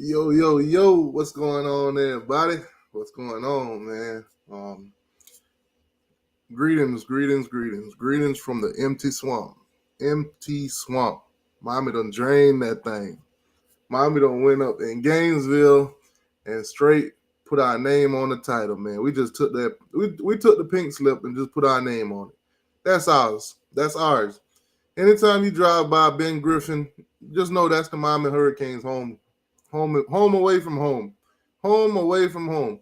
Yo, yo, yo, what's going on, everybody? What's going on, man? Greetings from the empty swamp. Empty swamp. Miami done drained that thing. Miami done went up in Gainesville and straight put our name on the title, man. We just took that. We took the pink slip and just put our name on it. That's ours. That's ours. Anytime you drive by Ben Griffin, just know that's the Miami Hurricanes home away from home, home away from home.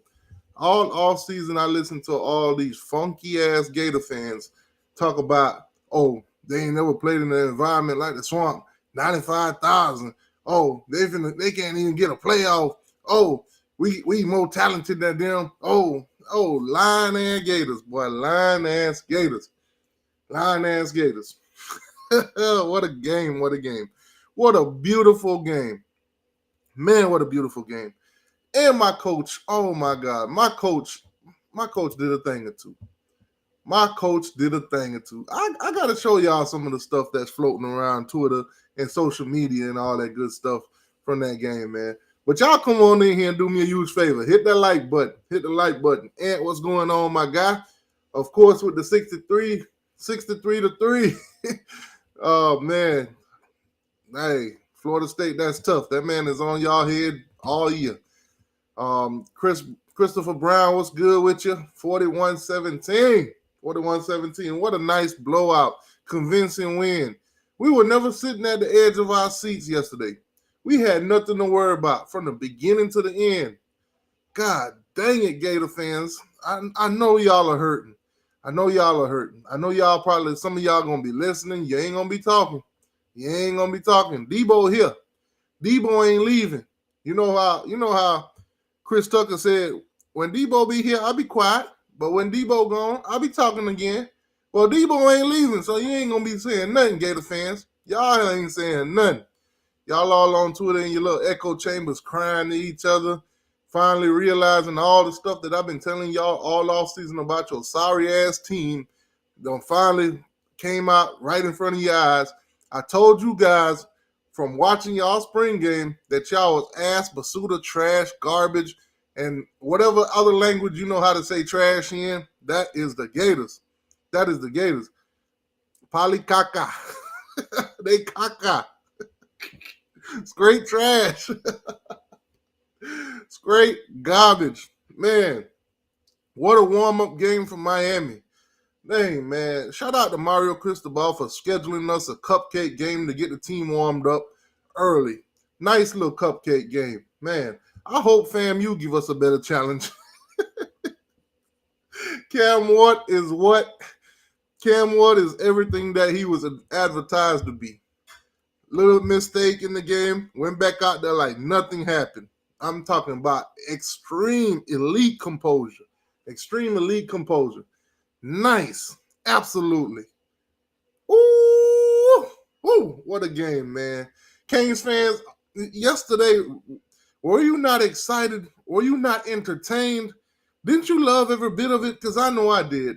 All season, I listen to all these funky ass Gator fans talk about, oh, they ain't never played in an environment like the swamp. 95,000. Oh, they can't even get a playoff. Oh, we more talented than them. Oh, lying ass Gators, boy, lying ass Gators, lying ass Gators. What a game! What a game! What a beautiful game! Man, what a beautiful game. And my coach, oh my God, my coach did a thing or two. My coach did a thing or two. I got to show y'all some of the stuff that's floating around Twitter and social media and all that good stuff from that game, man. But y'all come on in here and do me a huge favor. Hit that like button. Hit the like button. And what's going on, my guy? Of course, with the 63 to 3. Oh, man. Hey, Florida State, that's tough. That man is on y'all head all year. Christopher Brown, what's good with you? 41-17. 41-17. What a nice blowout. Convincing win. We were never sitting at the edge of our seats yesterday. We had nothing to worry about from the beginning to the end. God dang it, Gator fans. I know y'all are hurting. I know y'all probably, some of y'all going to be listening. You ain't going to be talking. Debo here. Debo ain't leaving. You know how Chris Tucker said, when Debo be here, I'll be quiet. But when Debo gone, I'll be talking again. Well, Debo ain't leaving, so you ain't going to be saying nothing, Gator fans. Y'all ain't saying nothing. Y'all all on Twitter in your little echo chambers crying to each other, finally realizing all the stuff that I've been telling y'all all offseason about your sorry-ass team done finally came out right in front of your eyes. I told you guys from watching y'all spring game that y'all was ass, basuda, trash, garbage, and whatever other language you know how to say trash in, that is the Gators. That is the Gators. Polycaca. They caca. Straight trash. Straight garbage. Man, what a warm-up game for Miami. Dang, man. Shout out to Mario Cristobal for scheduling us a cupcake game to get the team warmed up early. Nice little cupcake game. Man, I hope FAMU give us a better challenge. Cam Ward is what? Cam Ward is everything that he was advertised to be. Little mistake in the game, went back out there like nothing happened. I'm talking about extreme elite composure. Extreme elite composure. Nice. Absolutely. Ooh, what a game, man. Canes fans, yesterday, were you not excited? Were you not entertained? Didn't you love every bit of it? Because I know I did.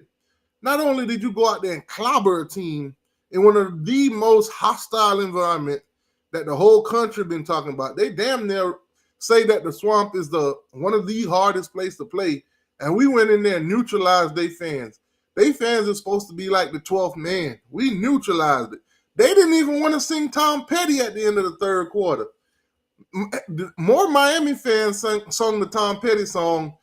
Not only did you go out there and clobber a team in one of the most hostile environments that the whole country been talking about. They damn near say that the swamp is one of the hardest place to play. And we went in there and neutralized their fans. They fans are supposed to be like the 12th man. We neutralized it. They didn't even want to sing Tom Petty at the end of the third quarter. More Miami fans sung the Tom Petty song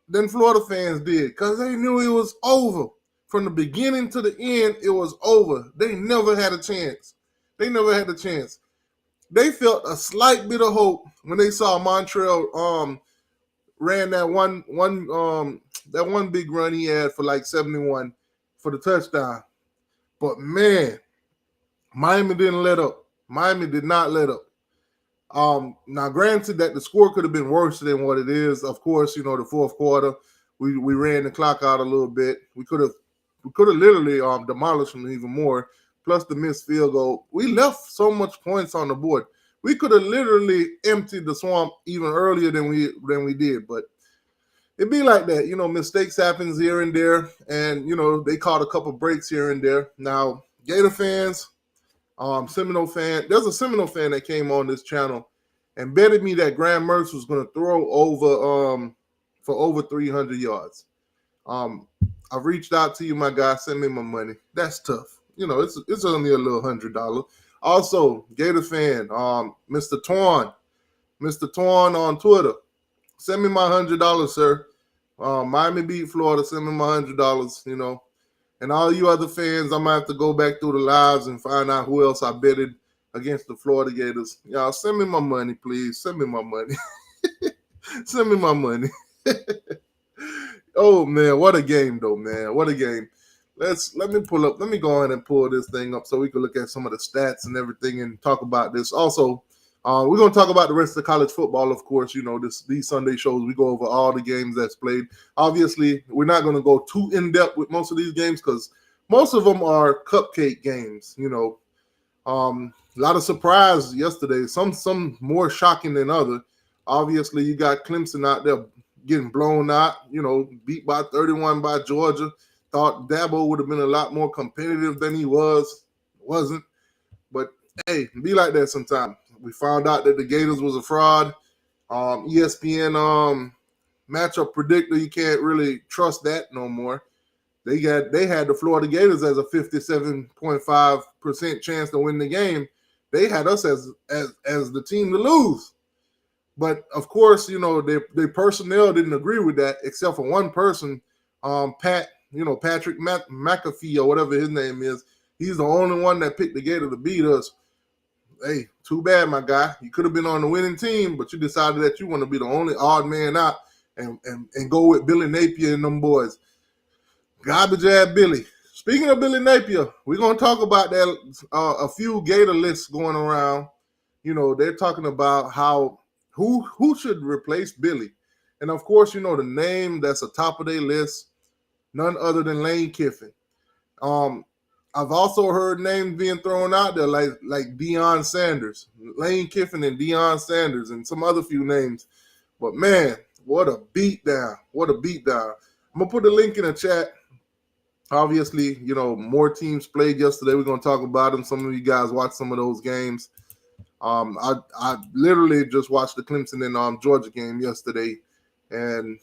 than Florida fans did because they knew it was over. From the beginning to the end, it was over. They never had a chance. They felt a slight bit of hope when they saw Montreal ran that one big run he had for like 71 for the touchdown. But man, Miami didn't let up. Miami did not let up. Now, granted that the score could have been worse than what it is. Of course, the fourth quarter, we ran the clock out a little bit. We could have literally demolished them even more. Plus the missed field goal. We left so much points on the board. We could have literally emptied the swamp even earlier than we did. But it be like that. Mistakes happens here and there. And, they caught a couple breaks here and there. Now, Gator fans, Seminole fan. There's a Seminole fan that came on this channel, and betted me that Graham Mertz was going to throw over for over 300 yards. Um, I've reached out to you, my guy. Send me my money. That's tough. It's only a little $100. Also, Gator fan, Mr. Torn on Twitter. Send me my $100, sir. Miami beat Florida. Send me my $100. And all you other fans, I'm gonna have to go back through the lives and find out who else I betted against the Florida Gators. Y'all send me my money, please. Send me my money. Send me my money. Oh man, what a game though, man. What a game. Let me go ahead and pull this thing up so we can look at some of the stats and everything and talk about this. Also, we're gonna talk about the rest of college football, of course. These Sunday shows, we go over all the games that's played. Obviously, we're not gonna go too in-depth with most of these games because most of them are cupcake games, a lot of surprise yesterday, some more shocking than other. Obviously, you got Clemson out there getting blown out, beat by 31 by Georgia. Thought Dabo would have been a lot more competitive than he wasn't. But hey, be like that sometimes. We found out that the Gators was a fraud. ESPN matchup predictor, you can't really trust that no more. They had the Florida Gators as a 57.5% chance to win the game. They had us as the team to lose. But of course, their personnel didn't agree with that, except for one person, Patrick McAfee or whatever his name is. He's the only one that picked the Gator to beat us. Hey, too bad, my guy. You could have been on the winning team, but you decided that you want to be the only odd man out and go with Billy Napier and them boys. Garbage ass Billy. Speaking of Billy Napier, we're going to talk about that. A few Gator lists going around. They're talking about who should replace Billy. And of course, the name that's atop of their list, none other than Lane Kiffin. I've also heard names being thrown out there like Deion Sanders, Lane Kiffin and Deion Sanders, and some other few names. But man, what a beatdown. What a beatdown. I'm going to put the link in the chat. Obviously, more teams played yesterday. We're going to talk about them. Some of you guys watched some of those games. I literally just watched the Clemson and Georgia game yesterday, and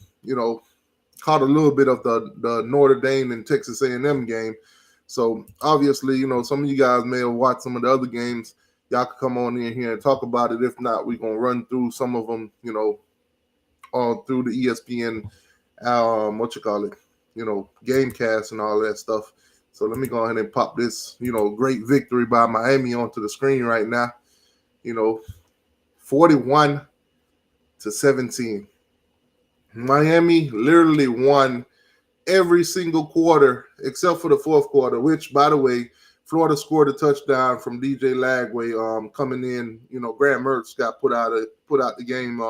caught a little bit of the Notre Dame and Texas A&M game. So obviously, some of you guys may have watched some of the other games. Y'all can come on in here and talk about it. If not, we're gonna run through some of them, through the ESPN, Gamecast and all that stuff. So let me go ahead and pop this, great victory by Miami onto the screen right now. 41-17. Miami literally won every single quarter except for the fourth quarter, which, by the way, Florida scored a touchdown from DJ Lagway coming in. Graham Mertz got put out the game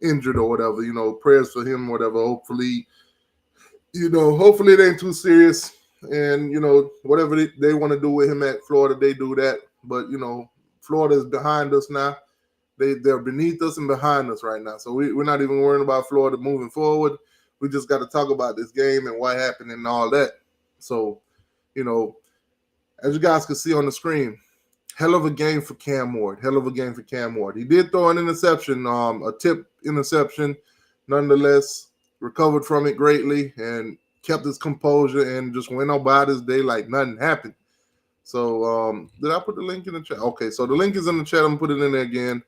injured or whatever. Prayers for him, whatever. Hopefully it ain't too serious. And, whatever they want to do with him at Florida, they do that. But, Florida is behind us now. They're beneath us and behind us right now. So we're not even worrying about Florida moving forward. We just got to talk about this game and what happened and all that. So, as you guys can see on the screen, hell of a game for Cam Ward. Hell of a game for Cam Ward. He did throw an interception, a tip interception. Nonetheless, recovered from it greatly and kept his composure and just went about his day like nothing happened. So, did I put the link in the chat? Okay, so the link is in the chat. I'm going to put it in there again.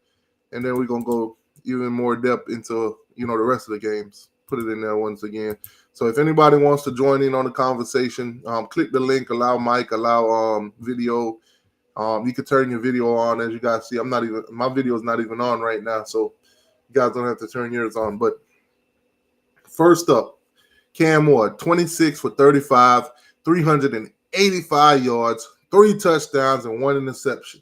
And then we're going to go even more depth into, the rest of the games. Put it in there once again. So if anybody wants to join in on the conversation, click the link, allow mic, allow video. You can turn your video on. As you guys see, my video is not even on right now. So you guys don't have to turn yours on. But first up, Cam Ward, 26 for 35, 385 yards, 3 touchdowns, and 1 interception.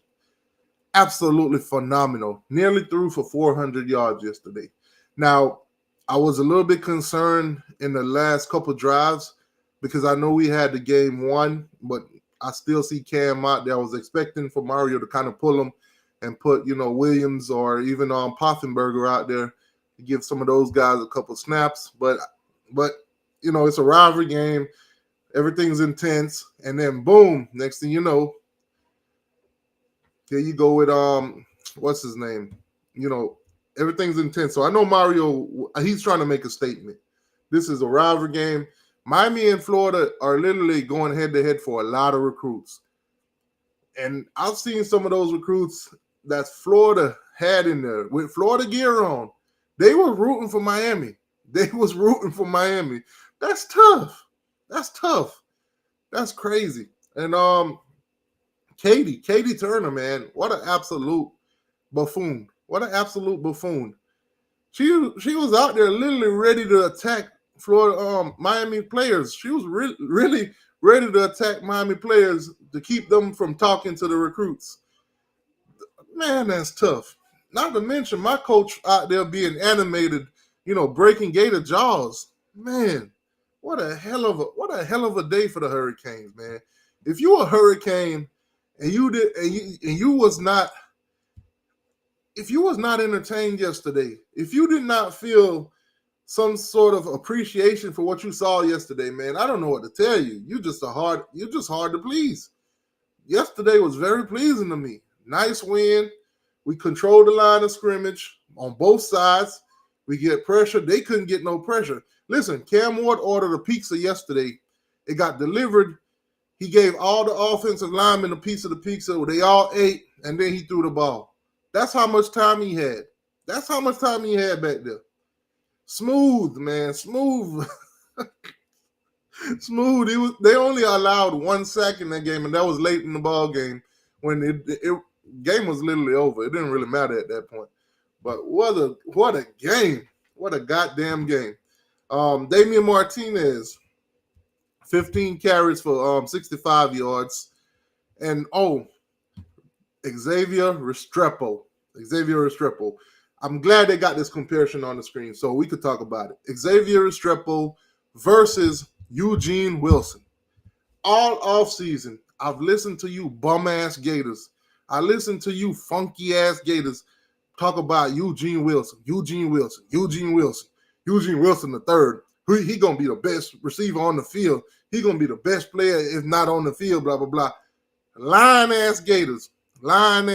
Absolutely phenomenal. Nearly threw for 400 yards yesterday. Now, I was a little bit concerned in the last couple drives because I know we had the game won, but I still see Cam out there. I was expecting for Mario to kind of pull him and put, Williams or even Poffenberger out there to give some of those guys a couple snaps. But it's a rivalry game. Everything's intense. And then, boom, next thing you know, here you go with, what's his name? everything's intense. So I know Mario, he's trying to make a statement. This is a rivalry game. Miami and Florida are literally going head to head for a lot of recruits. And I've seen some of those recruits that Florida had in there with Florida gear on. They were rooting for Miami. They was rooting for Miami. That's tough. That's tough. That's crazy. And Katie Turner, man, what an absolute buffoon. What an absolute buffoon. She was out there literally ready to attack Florida Miami players. She was really ready to attack Miami players to keep them from talking to the recruits. Man, that's tough. Not to mention my coach out there being animated, breaking Gator jaws. Man, what a hell of a day for the Hurricanes, man. If you a Hurricane and you was not entertained yesterday, if you did not feel some sort of appreciation for what you saw yesterday, man, I don't know what to tell you. You're just hard to please. Yesterday was very pleasing to me. Nice win. We controlled the line of scrimmage on both sides. We get pressure. They couldn't get no pressure. Listen, Cam Ward ordered a pizza yesterday. It got delivered. He gave all the offensive linemen a piece of the pizza. They all ate, and then he threw the ball. That's how much time he had. That's how much time he had back there. Smooth, man. Smooth. Smooth. They only allowed 1 sack in that game, and that was late in the ball game when it game was literally over. It didn't really matter at that point. But what a game. What a goddamn game. Damian Martinez, 15 carries for 65 yards. And Xavier Restrepo. I'm glad they got this comparison on the screen so we could talk about it. Xavier Restrepo versus Eugene Wilson. All offseason, I've listened to you bum-ass Gators. I listened to you funky-ass Gators talk about Eugene Wilson the third. He going to be the best receiver on the field. He going to be the best player if not on the field, blah, blah, blah. Line-ass Gators. Line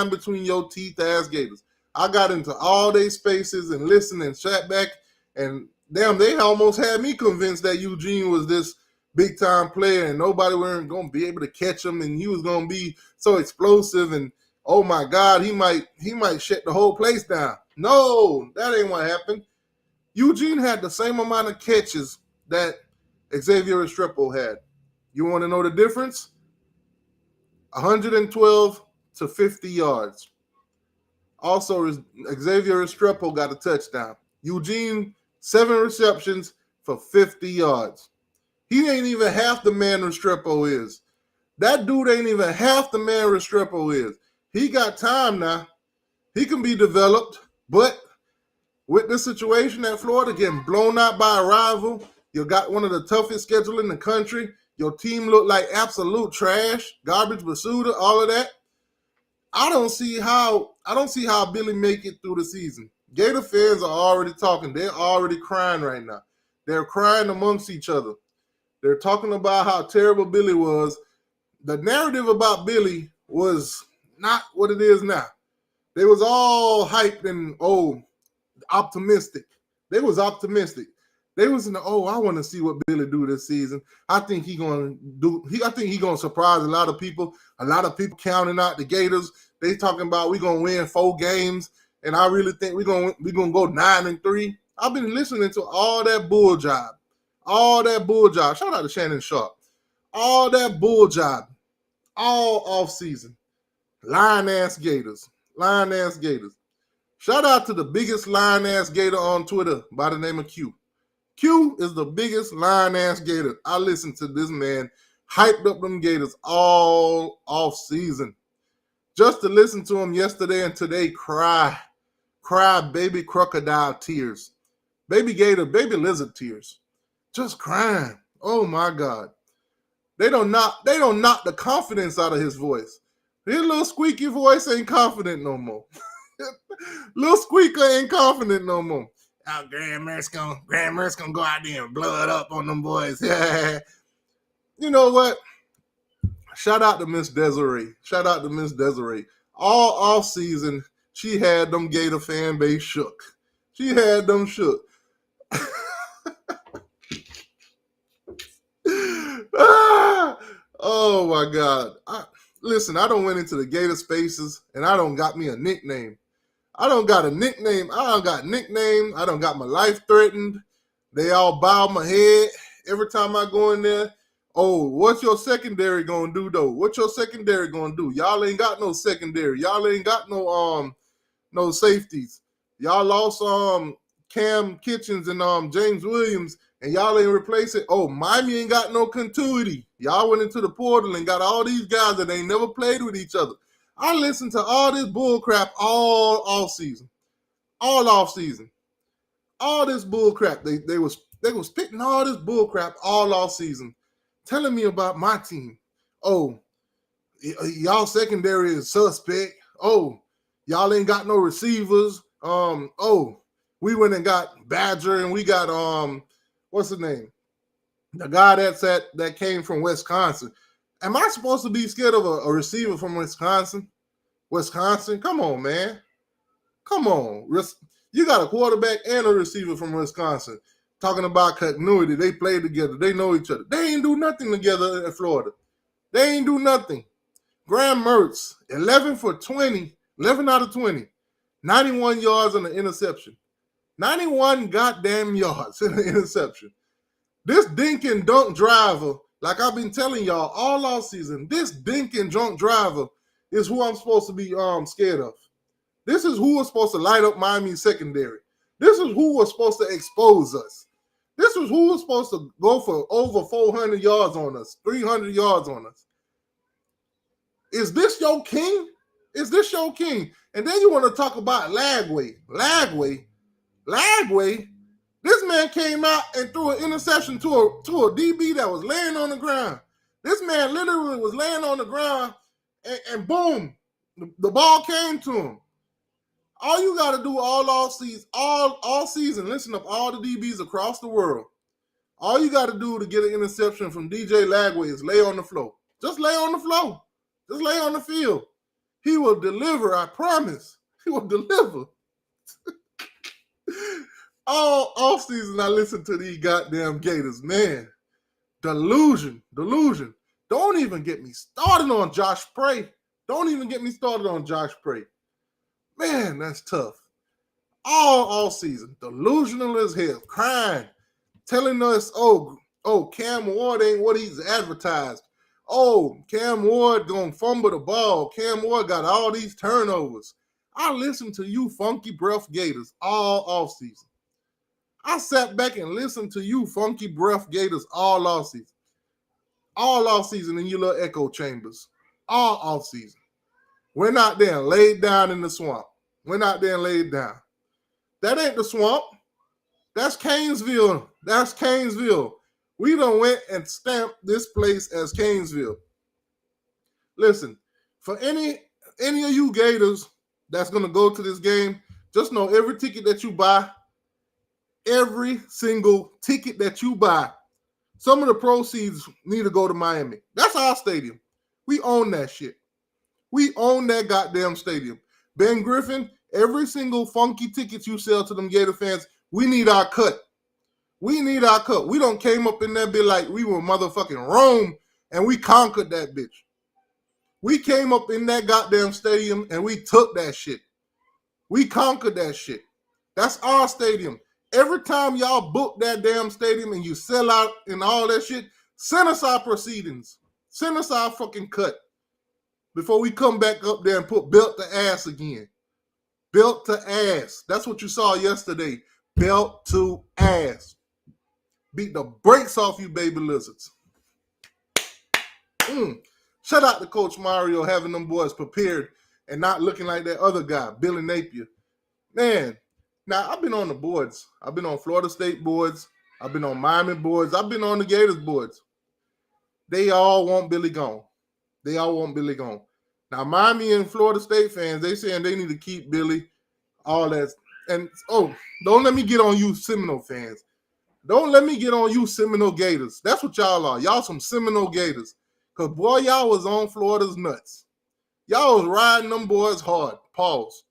between your teeth-ass Gators. I got into all their spaces and listened and sat back, and damn, they almost had me convinced that Eugene was this big-time player and nobody weren't going to be able to catch him and he was going to be so explosive and, oh, my God, he might shut the whole place down. No, that ain't what happened. Eugene had the same amount of catches that Xavier Restrepo had. You want to know the difference? 112 to 50 yards. Also, Xavier Restrepo got a touchdown. Eugene, 7 receptions for 50 yards. He ain't even half the man Restrepo is. That dude ain't even half the man Restrepo is. He got time now. He can be developed, but with this situation at Florida getting blown out by a rival, you got one of the toughest schedules in the country. Your team looked like absolute trash, garbage, basuda, all of that. I don't see how Billy make it through the season. Gator fans are already talking. They're already crying right now. They're crying amongst each other. They're talking about how terrible Billy was. The narrative about Billy was not what it is now. They was all hyped and optimistic. They was optimistic. They was in the I want to see what Billy do this season. I think he gonna surprise a lot of people. A lot of people counting out the Gators. They talking about we gonna win 4 games, and I really think we gonna go 9-3. I've been listening to all that bull job. Shout out to Shannon Sharp. All that bull job. All off season. Line-ass Gators. Shout out to the biggest line-ass Gator on Twitter by the name of Q. Q is the biggest line-ass Gator. I listened to this man hyped up them Gators all off season. Just to listen to him yesterday and today cry baby crocodile tears. Baby Gator, baby lizard tears. Just crying. Oh my God. They don't knock the confidence out of his voice. His little squeaky voice ain't confident no more. Little squeaker ain't confident no more. Oh, Graham Mertz gonna go out there and blow it up on them boys. You know what? Shout out to Miss Desiree. All off season, She had them Gator fan base shook. She had them shook. Oh my God. Listen, I don't went into the Gator spaces and I don't got me a nickname. I don't got a nickname. I don't got nickname. I don't got my life threatened. They all bow my head every time I go in there. Oh, what's your secondary gonna do though? What's your secondary gonna do? Y'all ain't got no secondary. Y'all ain't got no safeties. Y'all lost Cam Kitchens and James Williams, and y'all ain't replace it. Oh, Miami ain't got no continuity. Y'all went into the portal and got all these guys that ain't never played with each other. I listened to all this bull crap all off season. All off season. All this bull crap. They was spitting all this bull crap all off season, telling me about my team. Oh, y'all secondary is suspect. Oh, y'all ain't got no receivers. Oh, we went and got Badger and we got what's his name? The guy that came from Wisconsin. Am I supposed to be scared of a receiver from Wisconsin? Wisconsin? Come on, man. Come on. You got a quarterback and a receiver from Wisconsin. Talking about continuity. They play together. They know each other. They ain't do nothing together in Florida. They ain't do nothing. Graham Mertz, 11 for 20, 11 out of 20, 91 yards on the interception. 91 goddamn yards in the interception. This dink and dunk driver, like I've been telling y'all all off season, this dink and dunk driver is who I'm supposed to be scared of. This is who was supposed to light up Miami's secondary. This is who was supposed to expose us. This is who was supposed to go for over 400 yards on us, 300 yards on us. Is this your king? Is this your king? And then you want to talk about Lagway. Lagway. This man came out and threw an interception to a DB that was laying on the ground. This man literally was laying on the ground and boom, the ball came to him. All you got to do all season, listen up, all the DBs across the world. All you got to do to get an interception from DJ Lagway is lay on the floor. Just lay on the floor. Just lay on the field. He will deliver, I promise. He will deliver. All off season, I listen to these goddamn Gators. Man, delusion. Don't even get me started on Josh Prey. Man, that's tough. All season, delusional as hell, crying, telling us, oh, Cam Ward ain't what he's advertised. Oh, Cam Ward gonna fumble the ball. Cam Ward got all these turnovers. I listened to you funky breath Gators all off season. I sat back and listened to you funky breath Gators all off season. All off season in your little echo chambers. All off season. Went out there and laid down in the swamp. That ain't the swamp. That's Canesville. We done went and stamped this place as Canesville. Listen, for any of you Gators that's going to go to this game, just know every ticket that you buy, every single ticket that you buy, some of the proceeds need to go to Miami. That's our stadium. We own that shit. We own that goddamn stadium. Ben Griffin, every single funky ticket you sell to them Gator fans, we need our cut. We don't came up in that bit like we were motherfucking Rome and we conquered that bitch. We came up in that goddamn stadium and we took that shit. We conquered that shit. That's our stadium. Every time y'all book that damn stadium and you sell out and all that shit, send us our proceedings. Send us our fucking cut before we come back up there and put belt to ass again. Belt to ass. That's what you saw yesterday. Belt to ass. Beat the brakes off you baby lizards. Shout out to Coach Mario having them boys prepared and not looking like that other guy, Billy Napier. Man, now I've been on the boards. I've been on Florida State boards. I've been on Miami boards. I've been on the Gators boards. They all want Billy gone. Now, Miami and Florida State fans, they saying they need to keep Billy, all that. And, don't let me get on you Seminole fans. Don't let me get on you Seminole Gators. That's what y'all are. Y'all some Seminole Gators. Because, boy, y'all was on Florida's nuts. Y'all was riding them boys hard. Pause.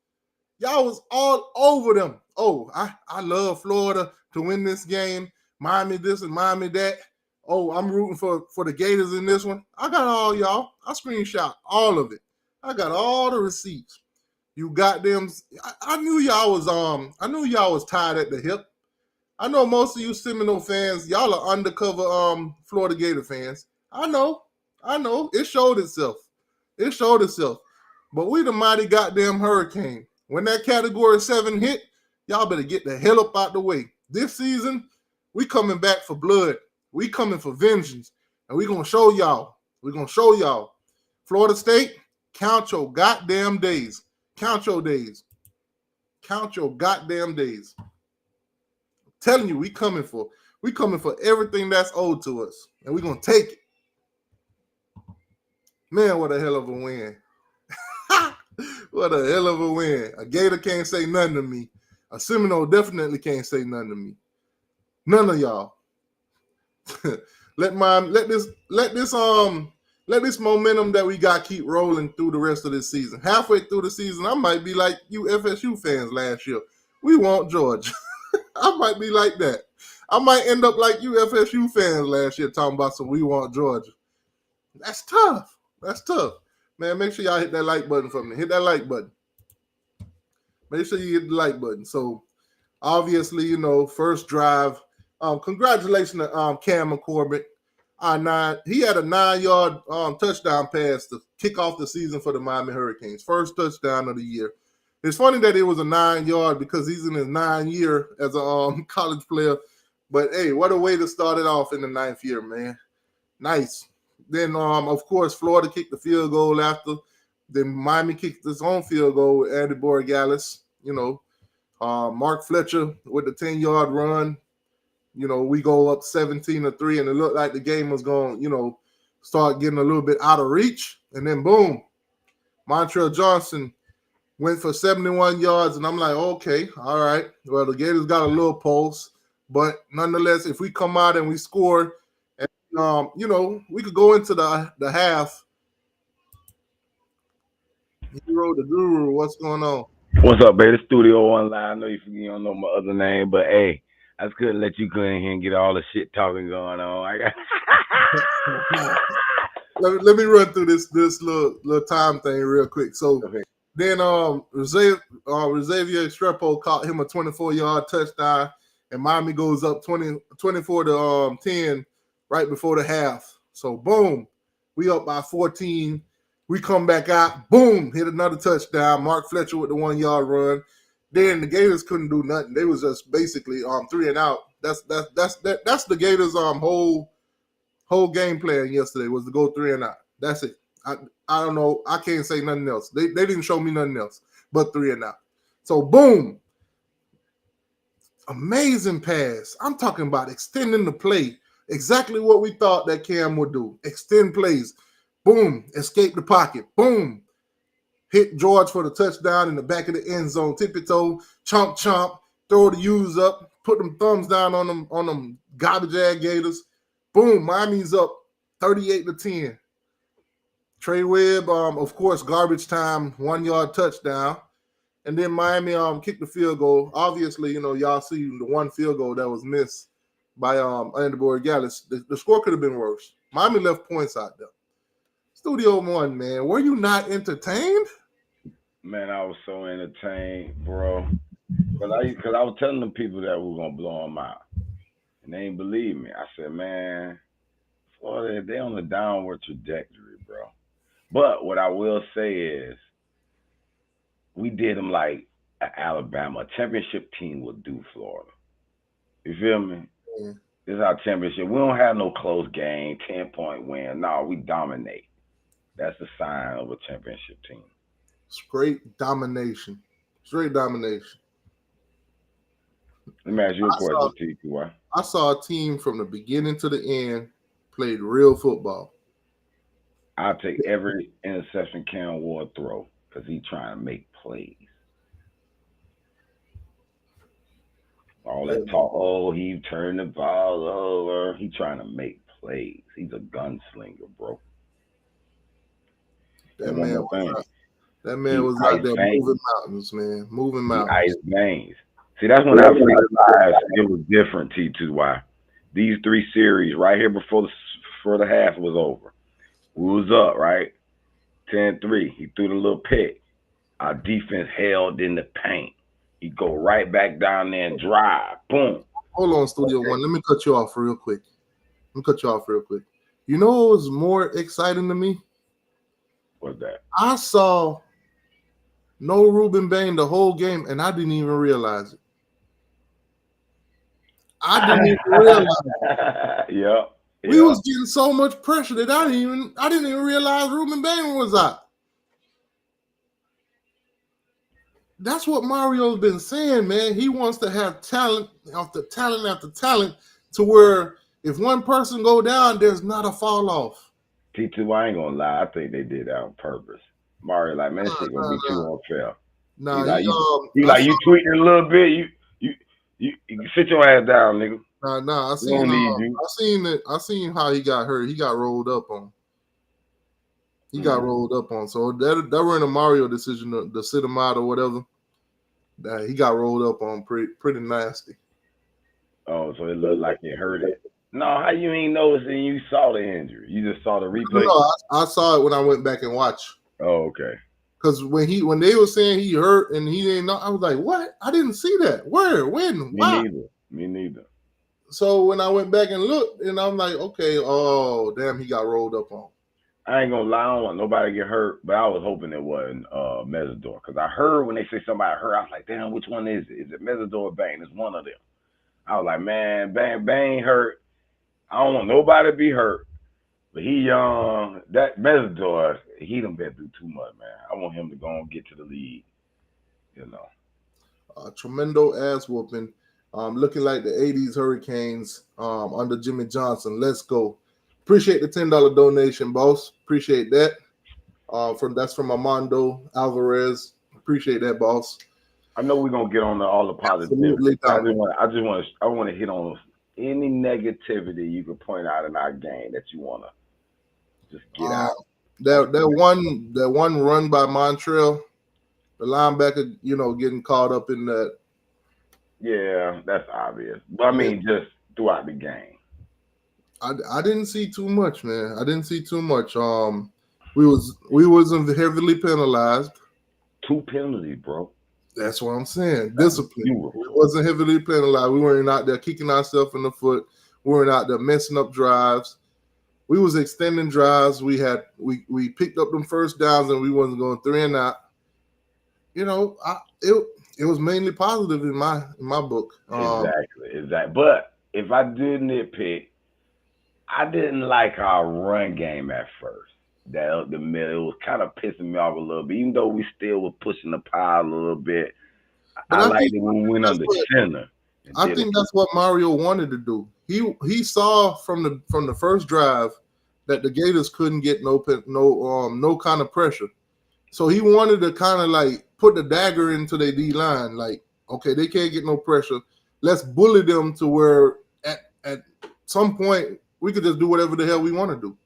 Y'all was all over them. Oh, I love Florida to win this game. Miami this and Miami that. Oh, I'm rooting for the Gators in this one. I got all y'all. I screenshot all of it. I got all the receipts. You got them. I knew y'all was tied at the hip. I know most of you Seminole fans, y'all are undercover Florida Gator fans. I know. It showed itself. But we the mighty goddamn hurricane. When that category 7 hit, y'all better get the hell up out the way. This season, we coming back for blood. We coming for vengeance. And we gonna show y'all. Florida State, count your goddamn days. Count your goddamn days. I'm telling you, we coming for everything that's owed to us. And we gonna take it. Man, what a hell of a win. What a hell of a win. A Gator can't say nothing to me. A Seminole definitely can't say nothing to me. None of y'all. Let this momentum that we got keep rolling through the rest of this season. Halfway through the season, I might be like you FSU fans last year. We want Georgia. I might be like that. I might end up like you FSU fans last year talking about some we want Georgia. That's tough. Man, make sure y'all hit that like button for me. Hit that like button. Make sure you hit the like button. So, obviously, first drive. Congratulations to Cam McCormick. He had a 9-yard touchdown pass to kick off the season for the Miami Hurricanes. First touchdown of the year. It's funny that it was a 9-yard because he's in his 9th year as a college player. But, hey, what a way to start it off in the 9th year, man. Nice. Then, of course, Florida kicked the field goal after. Then Miami kicked his own field goal with Andy Borregales. Mark Fletcher with the 10-yard run. We go up 17-3, and it looked like the game was going, start getting a little bit out of reach. And then, boom, Montrell Johnson went for 71 yards, and I'm like, okay, all right. Well, the Gators got a little pulse, but nonetheless, if we come out and we score, and we could go into the half. Hero, the Guru, what's going on? What's up, baby? Studio Online. I know you don't know my other name, but hey, I just couldn't let you go in here and get all the shit talking going on. I got. Let me run through this little time thing real quick. So Okay. then Xavier Estrepo caught him a 24-yard touchdown, and Miami goes up 24 to 10 right before the half. So boom, we up by 14. We come back out, boom, hit another touchdown. Mark Fletcher with the 1-yard run. Then the Gators couldn't do nothing. They was just basically 3 and out. That's the Gators whole game plan yesterday was to go 3 and out. That's it. I don't know. I can't say nothing else. They didn't show me nothing else but 3 and out. So boom, amazing pass. I'm talking about extending the play. Exactly what we thought that Cam would do. Extend plays. Boom, escape the pocket. Boom, hit George for the touchdown in the back of the end zone. Tippy-toe, chomp, throw the U's up, put them thumbs down on them garbage ass Gators. Boom, Miami's up 38-10. Trey Webb, of course, garbage time, 1-yard touchdown. And then Miami kicked the field goal. Obviously, y'all see the one field goal that was missed by Andy Borregales. The score could have been worse. Miami left points out there. Studio One, man, were you not entertained? Man, I was so entertained, bro. Because I was telling the people that we were gonna blow them out, and they ain't believe me. I said, man, Florida, they on the downward trajectory, bro. But what I will say is, we did them like Alabama. A championship team would do Florida. You feel me? Yeah. This is our championship. We don't have no close game, 10-point win. No, we dominate. That's the sign of a championship team. Straight domination. Let me ask you a question, TQY. I saw a team from the beginning to the end played real football. I'll take every interception Cam Ward throw because he's trying to make plays. All that talk, he turned the ball over. He's trying to make plays. He's a gunslinger, bro. That man was That man He was out ice there veins. moving mountains, man. Moving He ice mountains. veins. See, that's when I realized it was different. T2Y. These three series right here before the half was over. We was up right 10-3. He threw the little pick. Our defense held in the paint. He go right back down there and drive. Boom. Hold on, Studio One. Let me cut you off real quick. You know what was more exciting to me? What's that? I saw no Ruben Bain the whole game, and I didn't even realize it. I didn't even realize it. Yep. We was getting so much pressure that I didn't even realize Ruben Bain was out. That's what Mario's been saying, man. He wants to have talent after talent after talent to where if one person go down, there's not a fall off. T2, I ain't gonna lie. I think they did that on purpose. Mario, like, man, this shit gonna be too unfair. Nah, you tweeting a little bit. You sit your ass down, nigga. Nah. I seen how he got hurt. He got rolled up on. So that were in a Mario decision to sit him out or whatever. That he got rolled up on pretty nasty. Oh, so it looked like it hurt it. No, how you ain't noticing you saw the injury? You just saw the replay? No, I saw it when I went back and watched. Oh, okay. Because when they were saying he hurt and he didn't know, I was like, what? I didn't see that. Where? When? Why? Me neither. So when I went back and looked, and I'm like, okay, oh, damn, he got rolled up on. I ain't gonna lie, I don't want nobody to get hurt, but I was hoping it wasn't Mesidor. Because I heard when they say somebody hurt, I was like, damn, which one is it? Is it Mesidor or Bain? It's one of them. I was like, man, Bain hurt. I don't want nobody to be hurt. But he young. That Mesidor, he done been through too much, man. I want him to go and get to the league. You know. Tremendo ass whooping. Looking like the 80s Hurricanes under Jimmy Johnson. Let's go. Appreciate the $10 donation, boss. Appreciate that. That's from Armando Alvarez. Appreciate that, boss. I know we're gonna get on all the positivity. I want to hit on any negativity you could point out in our game that you wanna just get out. That one run by Montreal, the linebacker, getting caught up in that. Yeah, that's obvious. But I mean, just throughout the game. I didn't see too much, man. I didn't see too much. We wasn't heavily penalized. 2 penalties, bro. That's what I'm saying. Discipline. We wasn't heavily penalized. We weren't out there kicking ourselves in the foot. We weren't out there messing up drives. We was extending drives. We picked up them first downs and we wasn't going 3 and out. It was mainly positive in my book. Exactly. But if I do nitpick, I didn't like our run game at first. That up the middle, it was kind of pissing me off a little bit. Even though we still were pushing the pile a little bit, I liked it when we went under center. I think that's what Mario wanted to do. He saw from the first drive that the Gators couldn't get no kind of pressure, so he wanted to kind of like put the dagger into their D line. Like, okay, they can't get no pressure. Let's bully them to where at some point we could just do whatever the hell we want to do.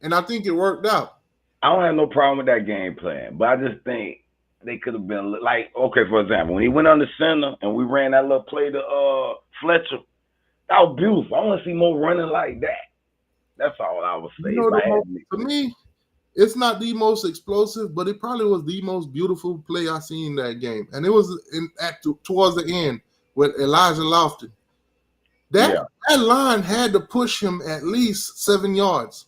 And I think it worked out. I don't have no problem with that game plan, but I just think they could have been like, okay, for example, when he went under center and we ran that little play to Fletcher, that was beautiful. I want to see more running like that. That's all I would say. To me, it's not the most explosive, but it probably was the most beautiful play I seen in that game. And it was towards the end with Elijah Lofton. That line had to push him at least 7 yards.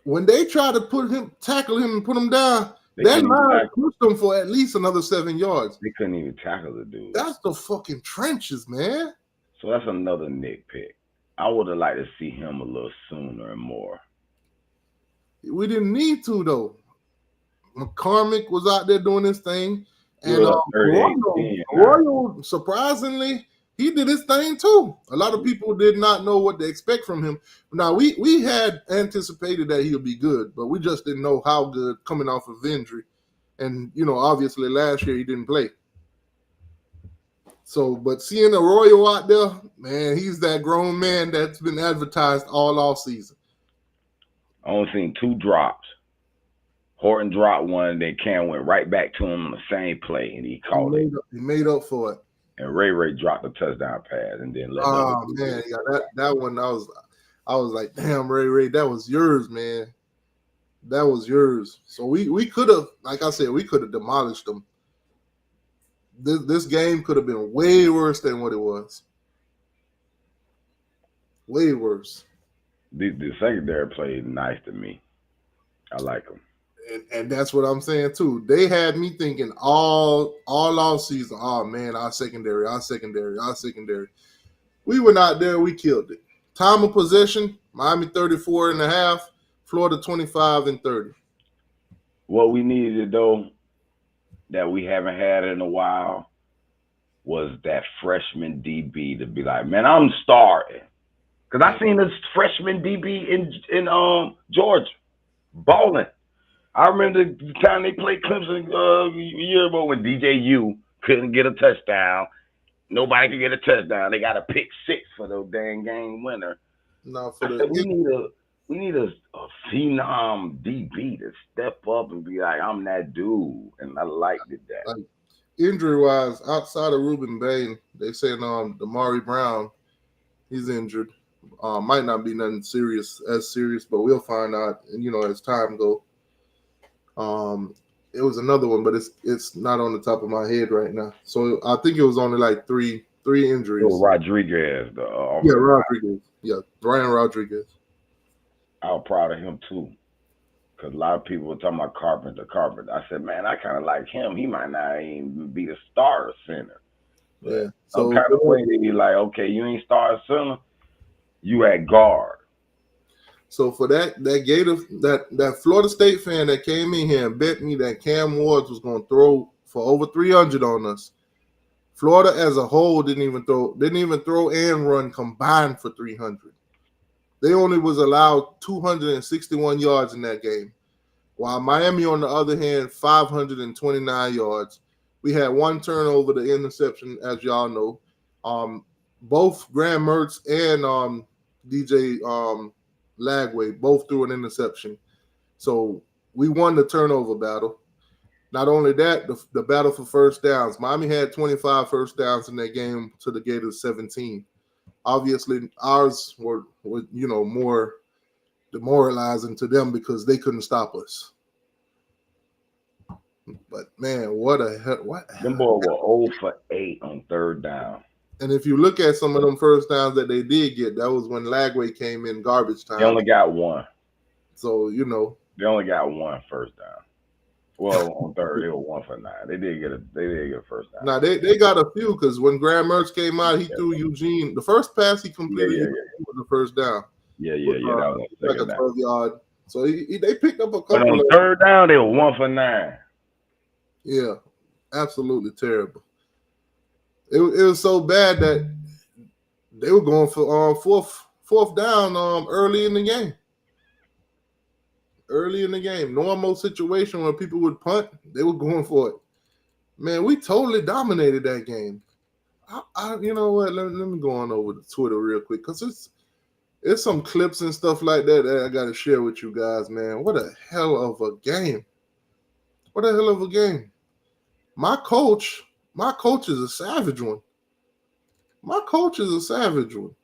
When they tried to tackle him and put him down, that line pushed him for at least another 7 yards. They couldn't even tackle the dude. That's the fucking trenches, man. So that's another nitpick. I would have liked to see him a little sooner and more. We didn't need to, though. McCormick was out there doing his thing. And Royal, surprisingly, he did his thing too. A lot of people did not know what to expect from him. Now, we had anticipated that he'll be good, but we just didn't know how good coming off of injury. And, obviously last year he didn't play. So, but seeing Arroyo out there, man, he's that grown man that's been advertised all off season. I only seen 2 drops Horton dropped one, then Cam went right back to him on the same play, and he caught it. He made up for it. And Ray dropped the touchdown pass, and then let Oh man, yeah, that one I was like, damn, Ray, that was yours, man. That was yours. So we could have, like I said, we could have demolished them. This game could have been way worse than what it was. Way worse. The secondary played nice to me. I like them. And that's what I'm saying too. They had me thinking all off season, oh man, our secondary. We went out there, we killed it. Time of possession, Miami 34.5, Florida 25-30. What we needed though, that we haven't had in a while, was that freshman DB to be like, man, I'm starting. Because I seen this freshman DB in Georgia balling. I remember the time they played Clemson a year ago when DJU couldn't get a touchdown. Nobody could get a touchdown. They got a pick 6 for the dang game winner. No, we need a phenom DB to step up and be like, I'm that dude. And I liked it that. Like, injury-wise, outside of Ruben Bain, they saying Damari Brown, he's injured. Might not be nothing serious, but we'll find out, as time go. It was another one, but it's not on the top of my head right now. So I think it was only like three injuries. Rodriguez. Rodriguez. Yeah, Ryan Rodriguez. I was proud of him too. Because a lot of people were talking about Carpenter. I said, man, I kind of like him. He might not even be the starter center. Yeah. So kind of way they be like, okay, you ain't starter center, you at guard. So for that Gator, that Florida State fan that came in here and bet me that Cam Ward was going to throw for over 300 on us, Florida as a whole didn't even throw and run combined for 300. They only was allowed 261 yards in that game, while Miami, on the other hand, 529 yards. We had one turnover, the interception, as y'all know. Both Graham Mertz and DJ Lagway both threw an interception. So we won the turnover battle. Not only that, the battle for first downs. Miami had 25 first downs in that game to the Gators 17. Obviously, ours were more demoralizing to them because they couldn't stop us. But man, what? Them boys were 0 for 8 on third down. And if you look at some of them first downs that they did get, that was when Lagway came in garbage time. They only got one. So they only got one first down. Well, on third, they were 1 for 9. They did get a first down. Now they got a few because when Graham Mertz came out, he threw Eugene. The first pass he completed was the first down. Yeah. That was like a 12-yard. So they picked up a couple. But on third down, they were 1 for 9. Yeah, absolutely terrible. It was so bad that they were going for fourth down early in the game. Early in the game, normal situation where people would punt, they were going for it. Man, we totally dominated that game. You know what? Let me go on over to Twitter real quick because it's some clips and stuff like that I got to share with you guys, man. What a hell of a game! What a hell of a game! My coach is a savage one. My coach is a savage one.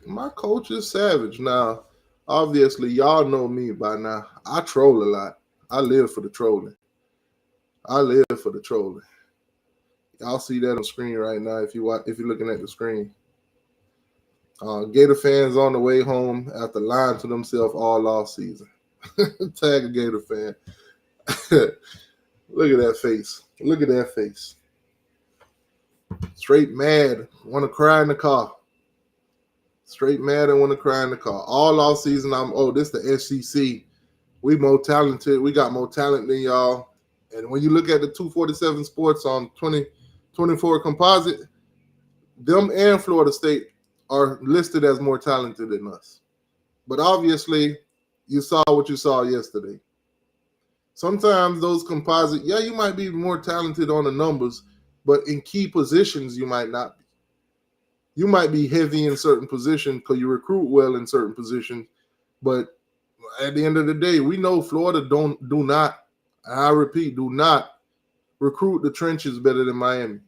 My coach is savage. Now, obviously, y'all know me by now. I troll a lot. I live for the trolling. Y'all see that on screen right now if you're looking at the screen. Gator fans on the way home after lying to themselves all off season. Tag a Gator fan. Look at that face. Straight mad. Want to cry in the car. Straight mad and want to cry in the car. All off season, this the SEC. We more talented. We got more talent than y'all. And when you look at the 247 Sports on 2024 composite, them and Florida State are listed as more talented than us. But obviously, you saw what you saw yesterday. Sometimes those composite, you might be more talented on the numbers, but in key positions, you might not be. You might be heavy in certain positions because you recruit well in certain positions, But at the end of the day, we know Florida do not, I repeat, do not recruit the trenches better than Miami.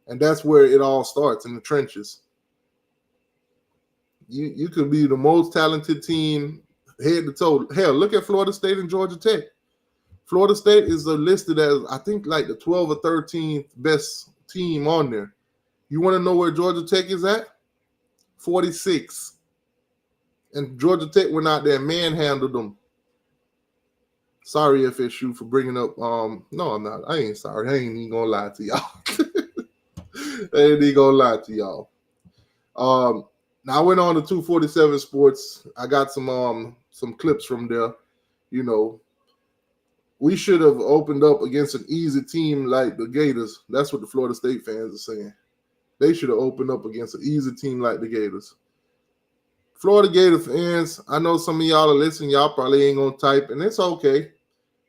And that's where it all starts, in the trenches. You could be the most talented team head to toe. Hell, look at Florida State and Georgia Tech. Florida State is listed as, I think, like the 12th or 13th best team on there. You want to know where Georgia Tech is at? 46. And Georgia Tech went out there and manhandled them. Sorry, FSU, for bringing up. No, I'm not. I ain't sorry. I ain't even gonna lie to y'all. I ain't even gonna lie to y'all. Now I went on to 247 Sports. I got some clips from there. You know, we should have opened up against an easy team like the Gators. That's what the Florida State fans are saying. They should have opened up against an easy team like the Gators. Florida Gator fans, I know some of y'all are listening. Y'all probably ain't going to type, and it's okay.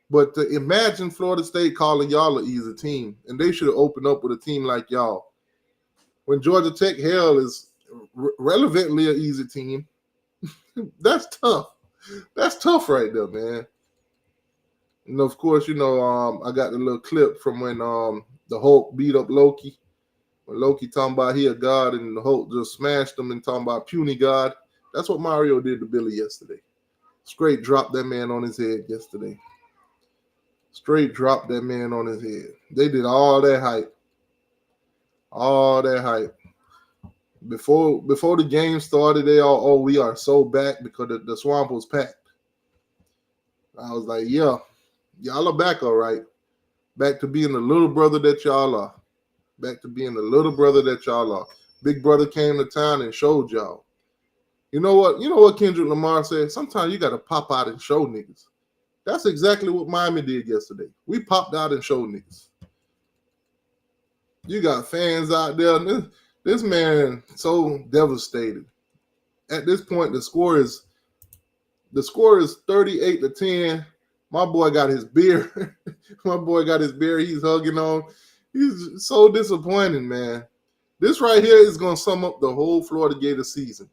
But to imagine Florida State calling y'all an easy team, and they should have opened up with a team like y'all. When Georgia Tech, hell, is relevantly an easy team, that's tough. That's tough right there, man. And of course, I got the little clip from when the Hulk beat up Loki. When Loki talking about he a god and the Hulk just smashed him and talking about puny god. That's what Mario did to Billy yesterday. Straight dropped that man on his head yesterday. Straight dropped that man on his head. They did all that hype. All that hype. Before the game started, they all, we are so back because the swamp was packed. I was like, yeah, y'all are back all right. Back to being the little brother that y'all are. Back to being the little brother that y'all are. Big brother came to town and showed y'all. You know what Kendrick Lamar said? Sometimes you got to pop out and show niggas. That's exactly what Miami did yesterday. We popped out and showed niggas. You got fans out there. This man so devastated. At this point, the score is 38-10. My boy got his beer. My boy got his beer. He's hugging on. He's so disappointed, man. This right here is going to sum up the whole Florida Gator season.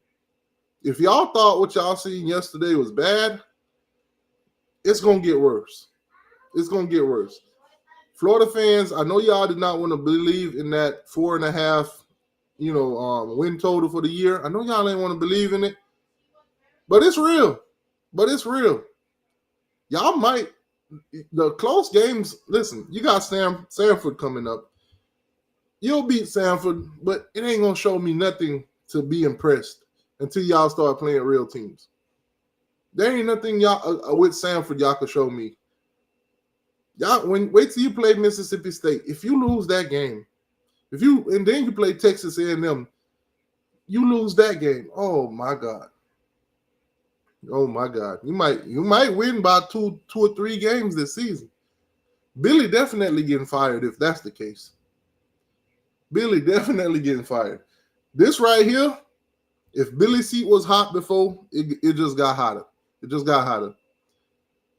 If y'all thought what y'all seen yesterday was bad, it's going to get worse. It's going to get worse. Florida fans, I know y'all did not want to believe in that 4.5, win total for the year. I know y'all ain't want to believe in it, but it's real. Y'all might, the close games, listen, you got Sanford coming up. You'll beat Sanford, but it ain't going to show me nothing to be impressed until y'all start playing real teams. There ain't nothing y'all with Sanford y'all can show me. Wait till you play Mississippi State. If you lose that game, and then you play Texas A&M, you lose that game. Oh my God. Oh my God. You might win by two or three games this season. Billy definitely getting fired if that's the case. Billy definitely getting fired. This right here, if Billy's seat was hot before, it just got hotter. It just got hotter.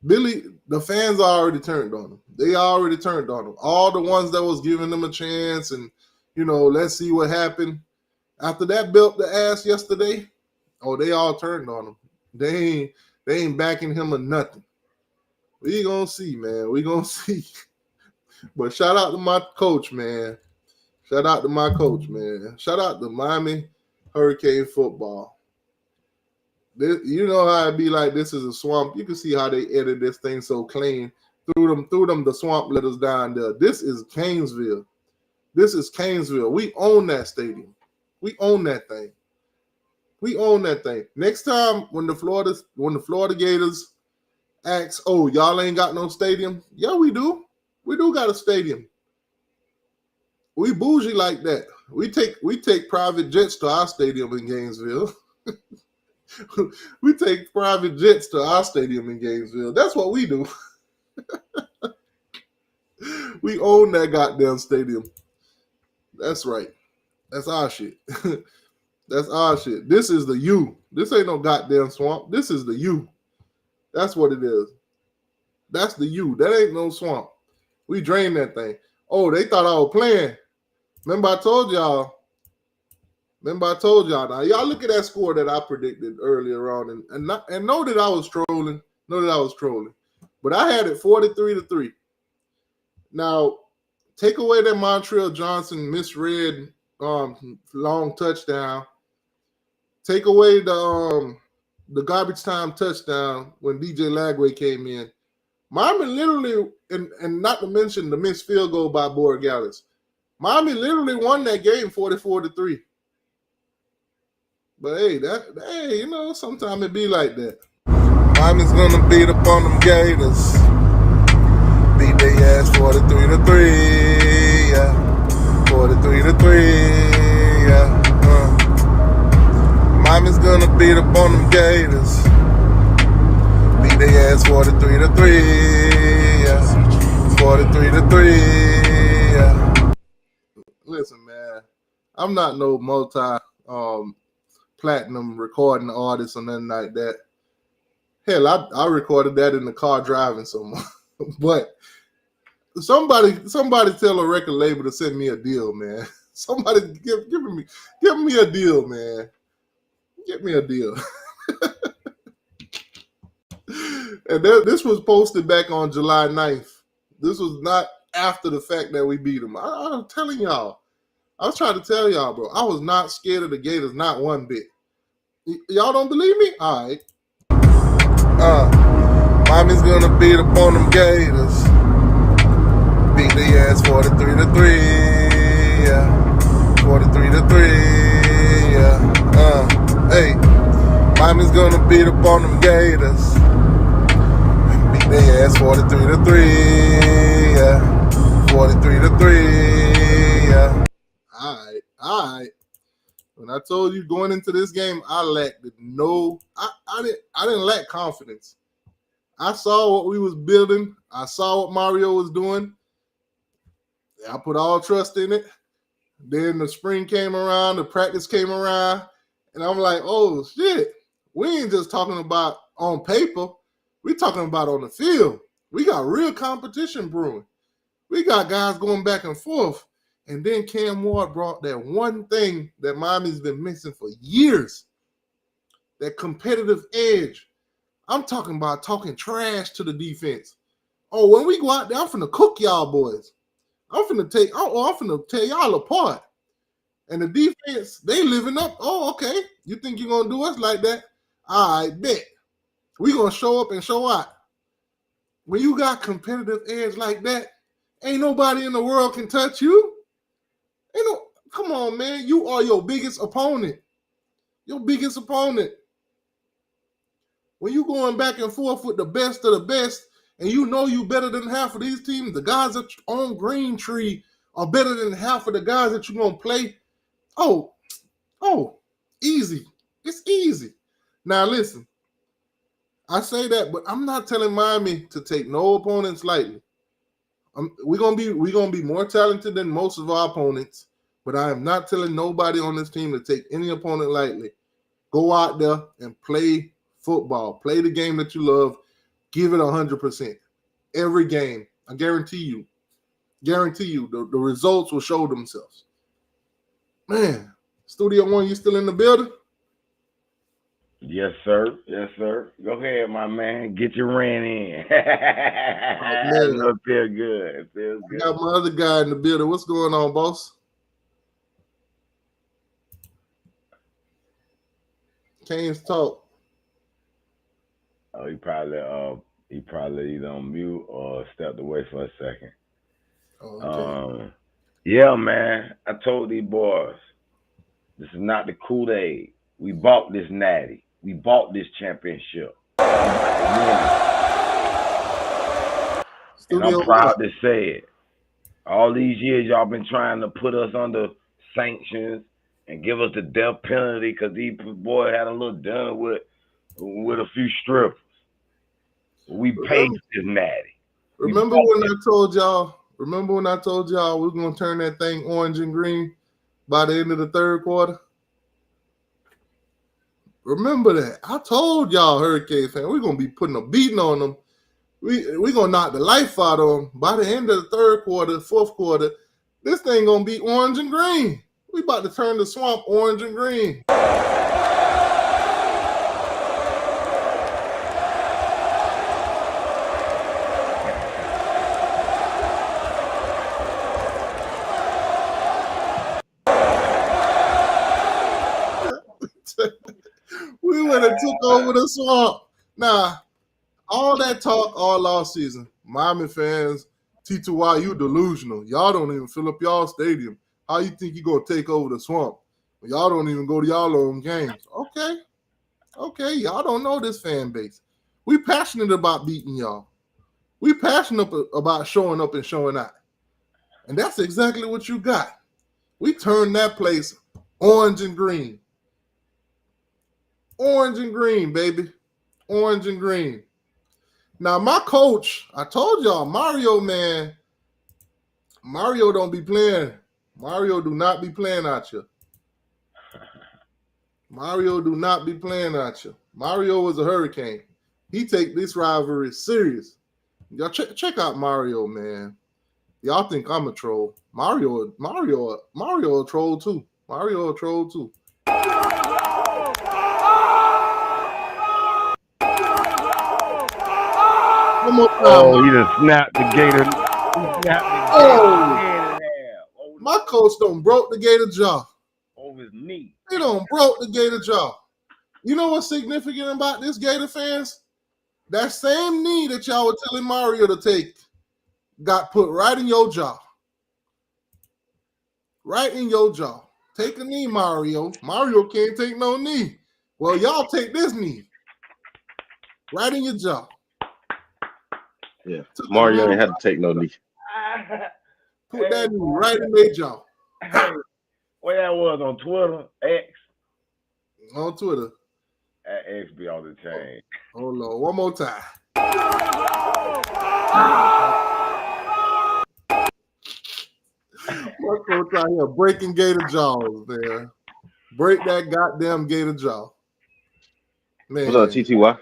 Billy, the fans already turned on him. They already turned on him. All the ones that was giving them a chance and, let's see what happened. After that belt the ass yesterday, they all turned on him. They ain't backing him or nothing. We gonna see, man. We gonna see. But shout out to my coach, man. Shout out to my coach, man. Shout out to Miami Hurricane football. You know how it be like this is a swamp. You can see how they edit this thing so clean. Threw them the swamp letters down there. This is Canesville. This is Canesville. We own that stadium. We own that thing. We own that thing. Next time when the Florida Gators ask, oh, y'all ain't got no stadium? Yeah, we do. We do got a stadium. We bougie like that. We take private jets to our stadium in Gainesville. We take private jets to our stadium in Gainesville. That's what we do. We own that goddamn stadium. That's right. That's our shit. That's our shit. This is the U. This ain't no goddamn swamp. This is the U. That's what it is. That's the U. That ain't no swamp. We drain that thing. Oh, they thought I was playing. Remember I told y'all Remember, I told y'all. Now, y'all look at that score that I predicted earlier on, and know that I was trolling. Know that I was trolling, but I had it 43-3. Now, take away that Montreal Johnson misread long touchdown. Take away the garbage time touchdown when DJ Lagway came in. Miami literally, and not to mention the missed field goal by Borregales. Miami literally won that game 44-3. But hey, sometimes it be like that. Miami's gonna beat up on them Gators. Beat their ass 43-3. Yeah. 43-3. Yeah. Miami's gonna beat up on them Gators. Beat their ass 43-3. Yeah. 43-3. Yeah. Listen, man, I'm not no platinum recording artist or nothing like that. Hell, I recorded that in the car driving somewhere. But somebody tell a record label to send me a deal, man. Somebody give me a deal, man. Get me a deal. And this was posted back on July 9th. This was not after the fact that we beat them. I'm telling y'all. I was trying to tell y'all, bro. I was not scared of the Gators, not one bit. Y'all don't believe me? All right. Miami's gonna beat up on them Gators. Beat their ass 43-3. Yeah. 43-3. Yeah. Hey. Miami's gonna beat up on them Gators. Beat their ass 43-3. Yeah. 43-3. Yeah. All right. When I told you going into this game, I didn't lack confidence. I saw what we was building. I saw what Mario was doing. I put all trust in it. Then the spring came around, the practice came around, and I'm like, oh shit. We ain't just talking about on paper. We talking about on the field. We got real competition brewing. We got guys going back and forth. And then Cam Ward brought that one thing that Miami's been missing for years. That competitive edge. I'm talking about talking trash to the defense. Oh, when we go out there, I'm finna cook y'all boys. I'm finna tear y'all apart. And the defense, they living up. Oh, okay. You think you're gonna do us like that? All right, bet. We gonna show up and show out. When you got competitive edge like that, ain't nobody in the world can touch you. Come on, man. You are your biggest opponent. Your biggest opponent. When you going back and forth with the best of the best, and you know you better than half of these teams, the guys that on Green Tree are better than half of the guys that you're gonna play. Oh, easy. It's easy. Now listen, I say that, but I'm not telling Miami to take no opponents lightly. We're gonna be more talented than most of our opponents, but I am not telling nobody on this team to take any opponent lightly. Go out there and play football. Play the game that you love. Give it 100%. Every game. I guarantee you. The results will show themselves. Man, Studio One, you still in the building? Yes, sir. Yes, sir. Go ahead, my man. Get your rent in. Man. It feels good. It feels good. I got my other guy in the building. What's going on, boss? Canes talk. Oh, he probably either on mute or stepped away for a second. Oh, okay. Yeah, man. I told these boys, this is not the Kool-Aid. We bought this natty. We bought this championship. And I'm proud to say it. All these years, y'all been trying to put us under sanctions and give us the death penalty because these boys had a little done with a few strippers. We paid this natty. Remember when I told y'all we're gonna turn that thing orange and green by the end of the third quarter? Remember that. I told y'all, Hurricane fan, we're gonna be putting a beating on them. We're gonna knock the life out of them. By the end of the third quarter, fourth quarter, this thing gonna be orange and green. We about to turn the swamp orange and green. We would have took over the swamp. Now, all that talk all last season, Miami fans, T2Y, you delusional. Y'all don't even fill up y'all stadium. How you think you gonna take over the swamp? Y'all don't even go to y'all own games. Okay, y'all don't know this fan base. We passionate about beating y'all. We passionate about showing up and showing out. And that's exactly what you got. We turned that place orange and green. Orange and green, baby. Orange and green. Now, my coach, I told y'all, Mario, man, Mario don't be playing. Mario do not be playing at you. Mario do not be playing at you. Mario is a hurricane. He take this rivalry serious. Y'all check out Mario, man. Y'all think I'm a troll. Mario a troll too. Mario a troll too. One more time. Oh, he just snapped the Gator. He snapped the Gator. My coach done broke the Gator jaw. Over his knee. He done broke the Gator jaw. You know what's significant about this, Gator fans? That same knee that y'all were telling Mario to take got put right in your jaw. Right in your jaw. Take a knee, Mario. Mario can't take no knee. Well, y'all take this knee. Right in your jaw. Yeah, Mario ain't had to take no knee. Put that knee right in their jaw. Hey, where that was on Twitter? X? On Twitter. That X be on the chain. Oh, Lord. One more time. My coach out here breaking Gator jaws, man. Break that goddamn Gator jaw. Man. What's up, TTY?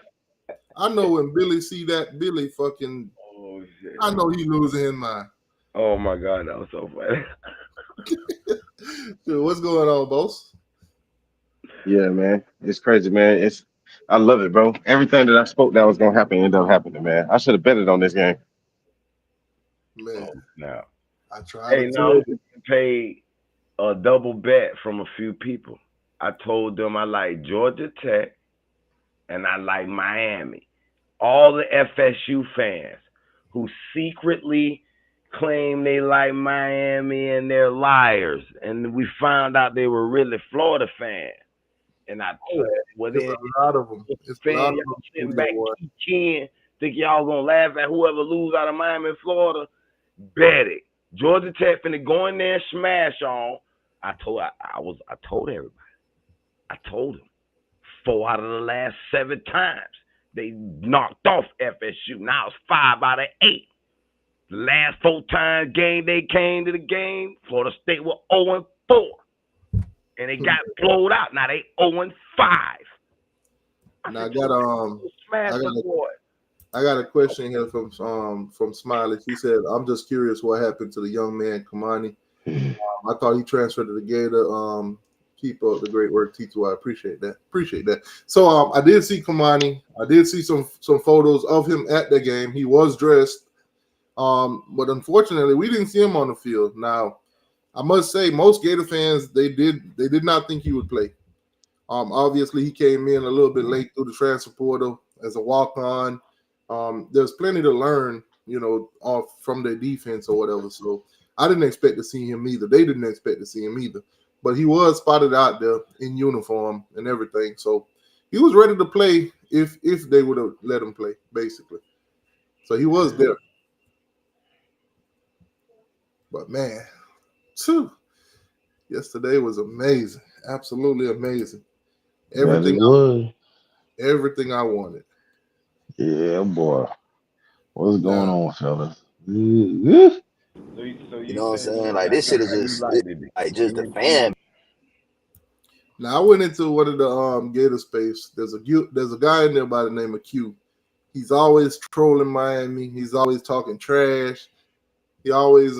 I know when Billy see that, Billy fucking, Oh, shit. I know he losing his mind. Oh, my God. That was so funny. Dude, what's going on, boss? Yeah, man. It's crazy, man. I love it, bro. Everything that I spoke that was going to happen ended up happening, man. I should have betted on this game. Man. Oh, now. I tried to now I'm going to pay a double bet from a few people. I told them I like Georgia Tech and I like Miami. All the FSU fans who secretly claim they like Miami and they're liars. And we found out they were really Florida fans. And I said, well, then a lot of them. It's fans, y'all sitting back keying, think y'all going to laugh at whoever lose out of Miami and Florida. Bet it. Georgia Tech finna go in there and smash y'all. I told everybody. I told them 4 out of the last 7 times they knocked off FSU. Now it's 5 out of 8. The last 4 times they came to the game, Florida State was 0-4. And they got blowed out. Now they 0-5. Now I got a question here from Smiley. She said, "I'm just curious what happened to the young man Kamani. I thought he transferred to the Gator. Keep up the great work, T2. I appreciate that. So I did see Kamani. I did see some photos of him at the game. He was dressed, but unfortunately, we didn't see him on the field. Now, I must say, most Gator fans they did not think he would play. Obviously, he came in a little bit late through the transfer portal as a walk-on. There's plenty to learn, from their defense or whatever. So I didn't expect to see him either. They didn't expect to see him either. But he was spotted out there in uniform and everything. So he was ready to play if they would have let him play, basically. So he was there. But man, yesterday was amazing. Absolutely amazing. Everything I wanted. Yeah, boy. What's going on, fellas? So you know what I'm saying? Like, this shit is just the fan. Now I went into one of the Gator space. There's a guy in there by the name of Q. He's always trolling Miami. He's always talking trash. He always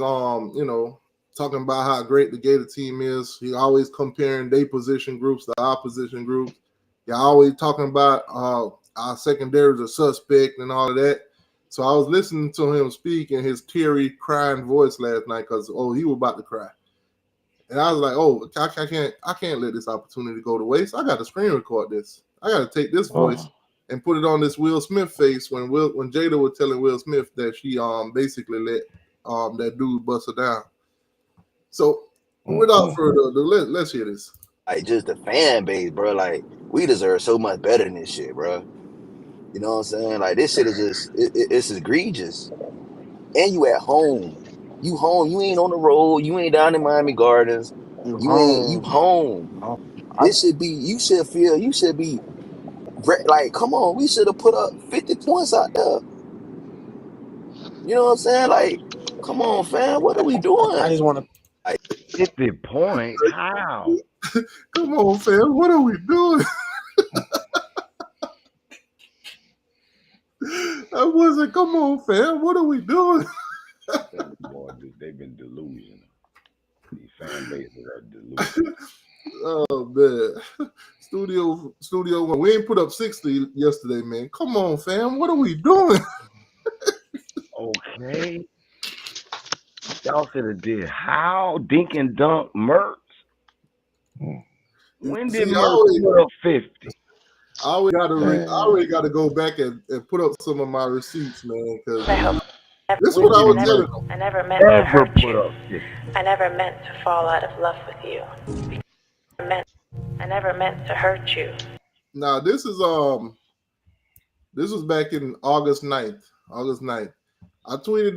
talking about how great the Gator team is. He always comparing their position groups to our position groups. He always talking about our secondaries are suspect and all of that. So I was listening to him speak in his teary, crying voice last night because he was about to cry, and I was like, I can't let this opportunity go to waste. I got to screen record this. I got to take this voice and put it on this Will Smith face when Jada was telling Will Smith that she basically let that dude bust her down. So without further ado, let's hear this. Like, just the fan base, bro. Like, we deserve so much better than this shit, bro. You know what I'm saying? Like, this shit is just, it's egregious. And you at home. You home. You ain't on the road. You ain't down in Miami Gardens. You home. This should be, you should be, like, come on. We should have put up 50 points out there. You know what I'm saying? Like, come on, fam. What are we doing? I just want to. 50 points? How? Come on, fam. What are we doing? I wasn't. Come on, fam. What are we doing? Boy, they've been delusional. These fan bases are delusional. Oh man, Studio One. We ain't put up 60 yesterday, man. Come on, fam. What are we doing? Okay. Y'all should have did how Dink and Dunk Mertz. When did Mertz put up 50? I already got to go back and put up some of my receipts, man. Because this is what I was telling them. I never meant to hurt you. I never meant to fall out of love with you. I never meant to hurt you. Now this was back in August 9th. I tweeted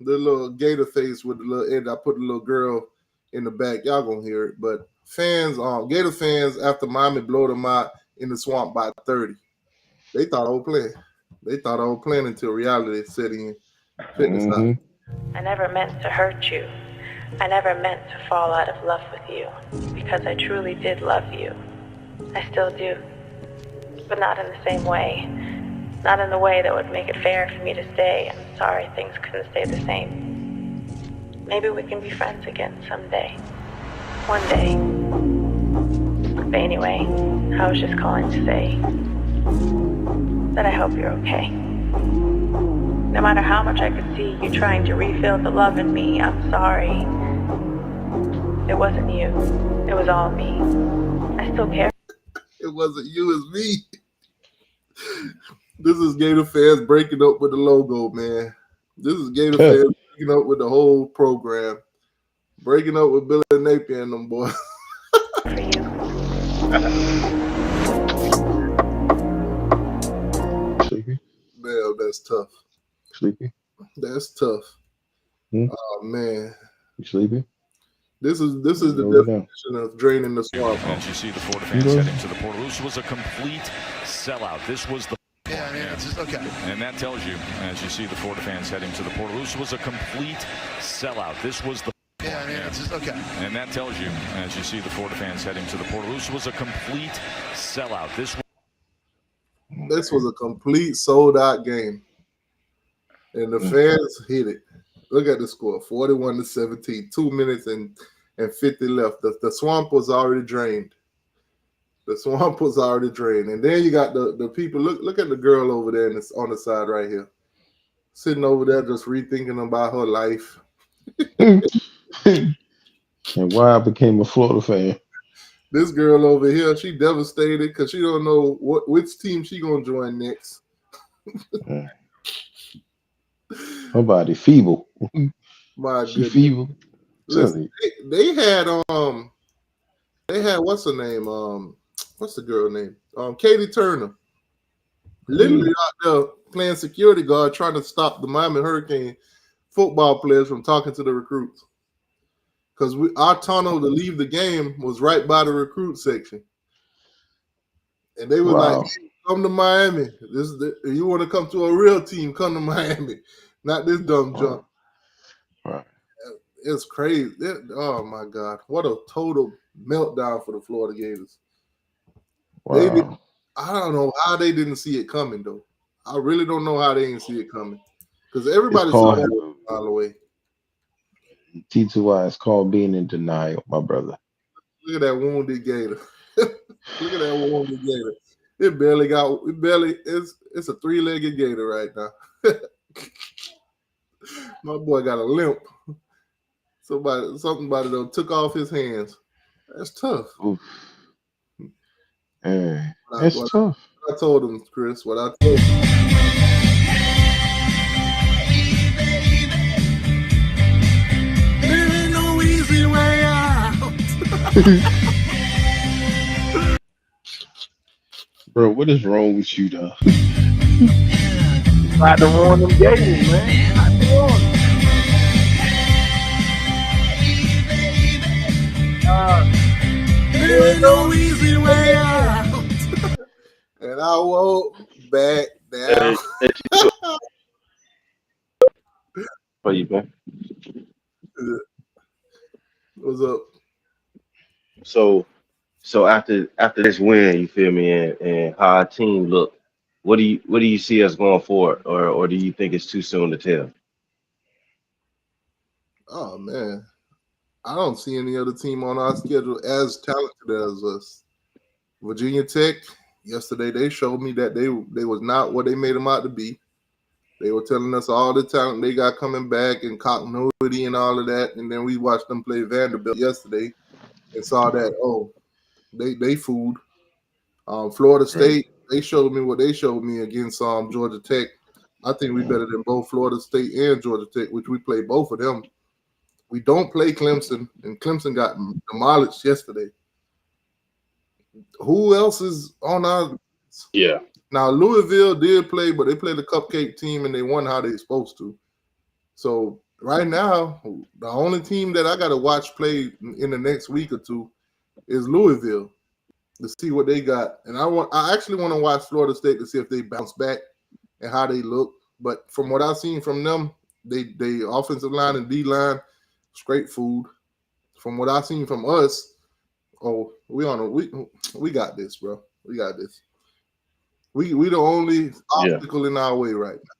the little Gator face with the little edit. I put the little girl in the back. Y'all gonna hear it. But Gator fans, after Miami blew them out in the swamp by 30, they thought I was playing. They thought I was playing until reality set in. I never meant to hurt you. I never meant to fall out of love with you because I truly did love you. I still do. But not in the same way. Not in the way that would make it fair for me to say, I'm sorry things couldn't stay the same. Maybe we can be friends again someday. One day. But anyway, I was just calling to say that I hope you're okay. No matter how much I could see you trying to refill the love in me, I'm sorry. It wasn't you. It was all me. I still care. It wasn't you, it's me. This is Gator fans breaking up with the logo, man. This is Gator fans breaking up with the whole program. Breaking up with Billy Napier and them boys. For you. Sleepy? Man, that's tough. Sleepy? That's tough. Oh man. You sleepy? This is the definition of draining the swamp. As you see the Florida fans heading to the portal, this was a complete sellout. This was the it's just okay. And that tells you, as you see the Florida fans heading to the portal, this was a complete sellout. This was the it's just okay. And that tells you, as you see the Florida fans heading to the portal, this was a complete sellout. This was a complete sold out game. And the fans hit it. Look at the score, 41-17, 2 minutes and 50 left. The swamp was already drained. And then you got the people. Look at the girl over there on the side right here. Sitting over there just rethinking about her life. And why I became a Florida fan. This girl over here, she devastated because she don't know which team she gonna join next. Her body feeble. My She goodness. feeble. Listen, they had what's her name? What's the girl name? Katie Turner. Literally out there playing security guard trying to stop the Miami Hurricane football players from talking to the recruits. Because our tunnel to leave the game was right by the recruit section. And they were like, hey, come to Miami. You want to come to a real team, come to Miami. Not this dumb junk. Right. It's crazy. Oh, my God. What a total meltdown for the Florida Gators. Wow. I don't know how they didn't see it coming, though. I really don't know how they didn't see it coming. Because everybody saw it a mile away. T2Y is called being in denial, my brother. Look at that wounded Gator. Look at that wounded Gator. It's a 3-legged Gator right now. My boy got a limp. Something about it took off his hands. That's tough. Oof. Man, What that's tough. I told him, Chris, what I told him. There ain't no easy way out. Bro, what is wrong with you, though? Tried to ruin them Gators, man. I There ain't no easy way out. And I won't back down. For you, man. What's up? So after this win, you feel me, and how our team look, what do you see us going forward, or do you think it's too soon to tell? Oh man, I don't see any other team on our schedule as talented as us. Virginia Tech, yesterday they showed me that they was not what they made them out to be. They were telling us all the talent they got coming back and continuity and all of that, and then we watched them play Vanderbilt yesterday and saw that they fooled. Florida State, they showed me what they showed me against Georgia Tech. I think we better than both Florida State and Georgia Tech, which we played both of them. We don't play Clemson, and Clemson got demolished yesterday. Who else is on our? Yeah. Now Louisville did play, but they played a cupcake team and they won how they supposed to. So right now, the only team that I got to watch play in the next week or two is Louisville to see what they got. And I actually want to watch Florida State to see if they bounce back and how they look. But from what I've seen from them, they offensive line and D line, straight food. From what I've seen from us, we got this, bro. We got this. We the only obstacle in our way right now.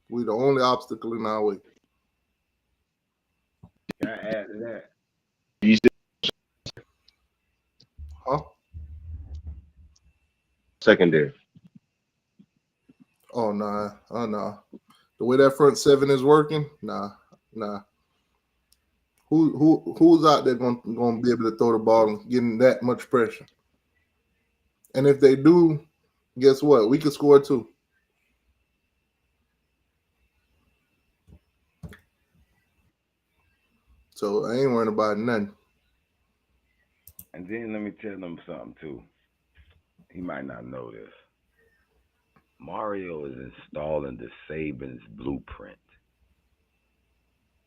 We the only obstacle in our way. Can I add to that? Huh? Secondary. Oh nah. The way that front seven is working, nah. Who's out there gonna be able to throw the ball and getting that much pressure? And if they do, guess what? We could score too. So I ain't worrying about nothing. And then let me tell them something too. He might not know this. Mario is installing the Saban's blueprint.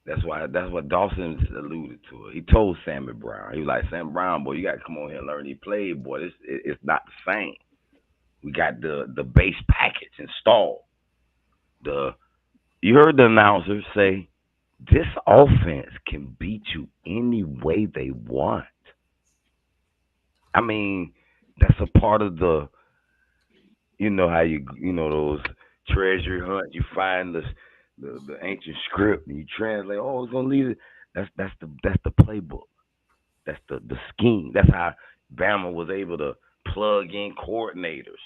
That's what Dawson alluded to it. He told Sammy Brown. He was like, Sam Brown, boy, you got to come on here and learn he played, boy. It's not the same. We got the base package installed. You heard the announcer say, this offense can beat you any way they want. I mean, that's a part of the, how those treasure hunt. You find the ancient script and you translate. Oh, it's gonna lead it. That's the playbook. That's the scheme. That's how Bama was able to plug in coordinators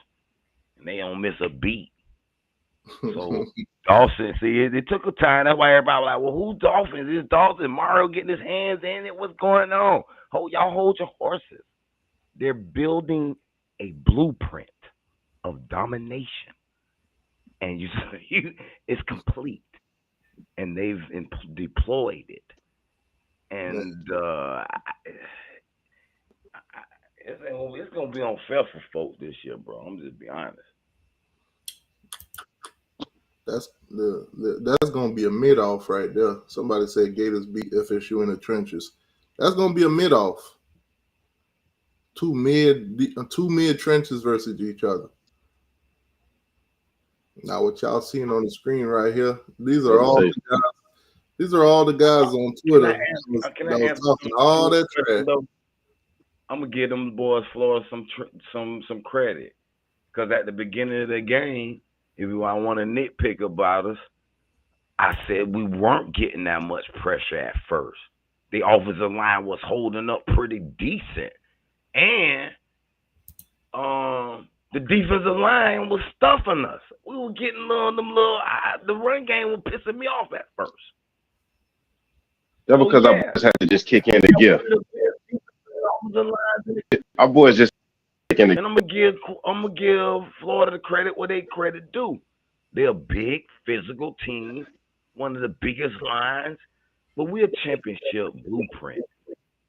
and they don't miss a beat. So Dawson, see, it took a time. That's why everybody was like, well, who's Dawson? Is this Dawson? Mario getting his hands in it? What's going on? Y'all hold your horses. They're building a blueprint of domination. And it's complete. And they've deployed it. And it's going to be unfair for folks this year, bro. I'm just be honest. That's gonna be a mid-off right there. Somebody said Gators beat FSU in the trenches. That's gonna be a mid-off. Two mid trenches versus each other. Now what y'all seeing on the screen right here, these are all the guys on Twitter that was talking all that trash. I'm gonna give them boys Florida some credit, because at the beginning of the game, if I want to nitpick about us, I said we weren't getting that much pressure at first. the offensive line was holding up pretty decent, and the defensive line was stuffing us. We were getting the run game was pissing me off at first. That's because our boys had to just kick in the gear. Our boys just kick in the gear. And I'm gonna give Florida the credit where they credit due. They're a big physical team, one of the biggest lines, but we're a championship blueprint,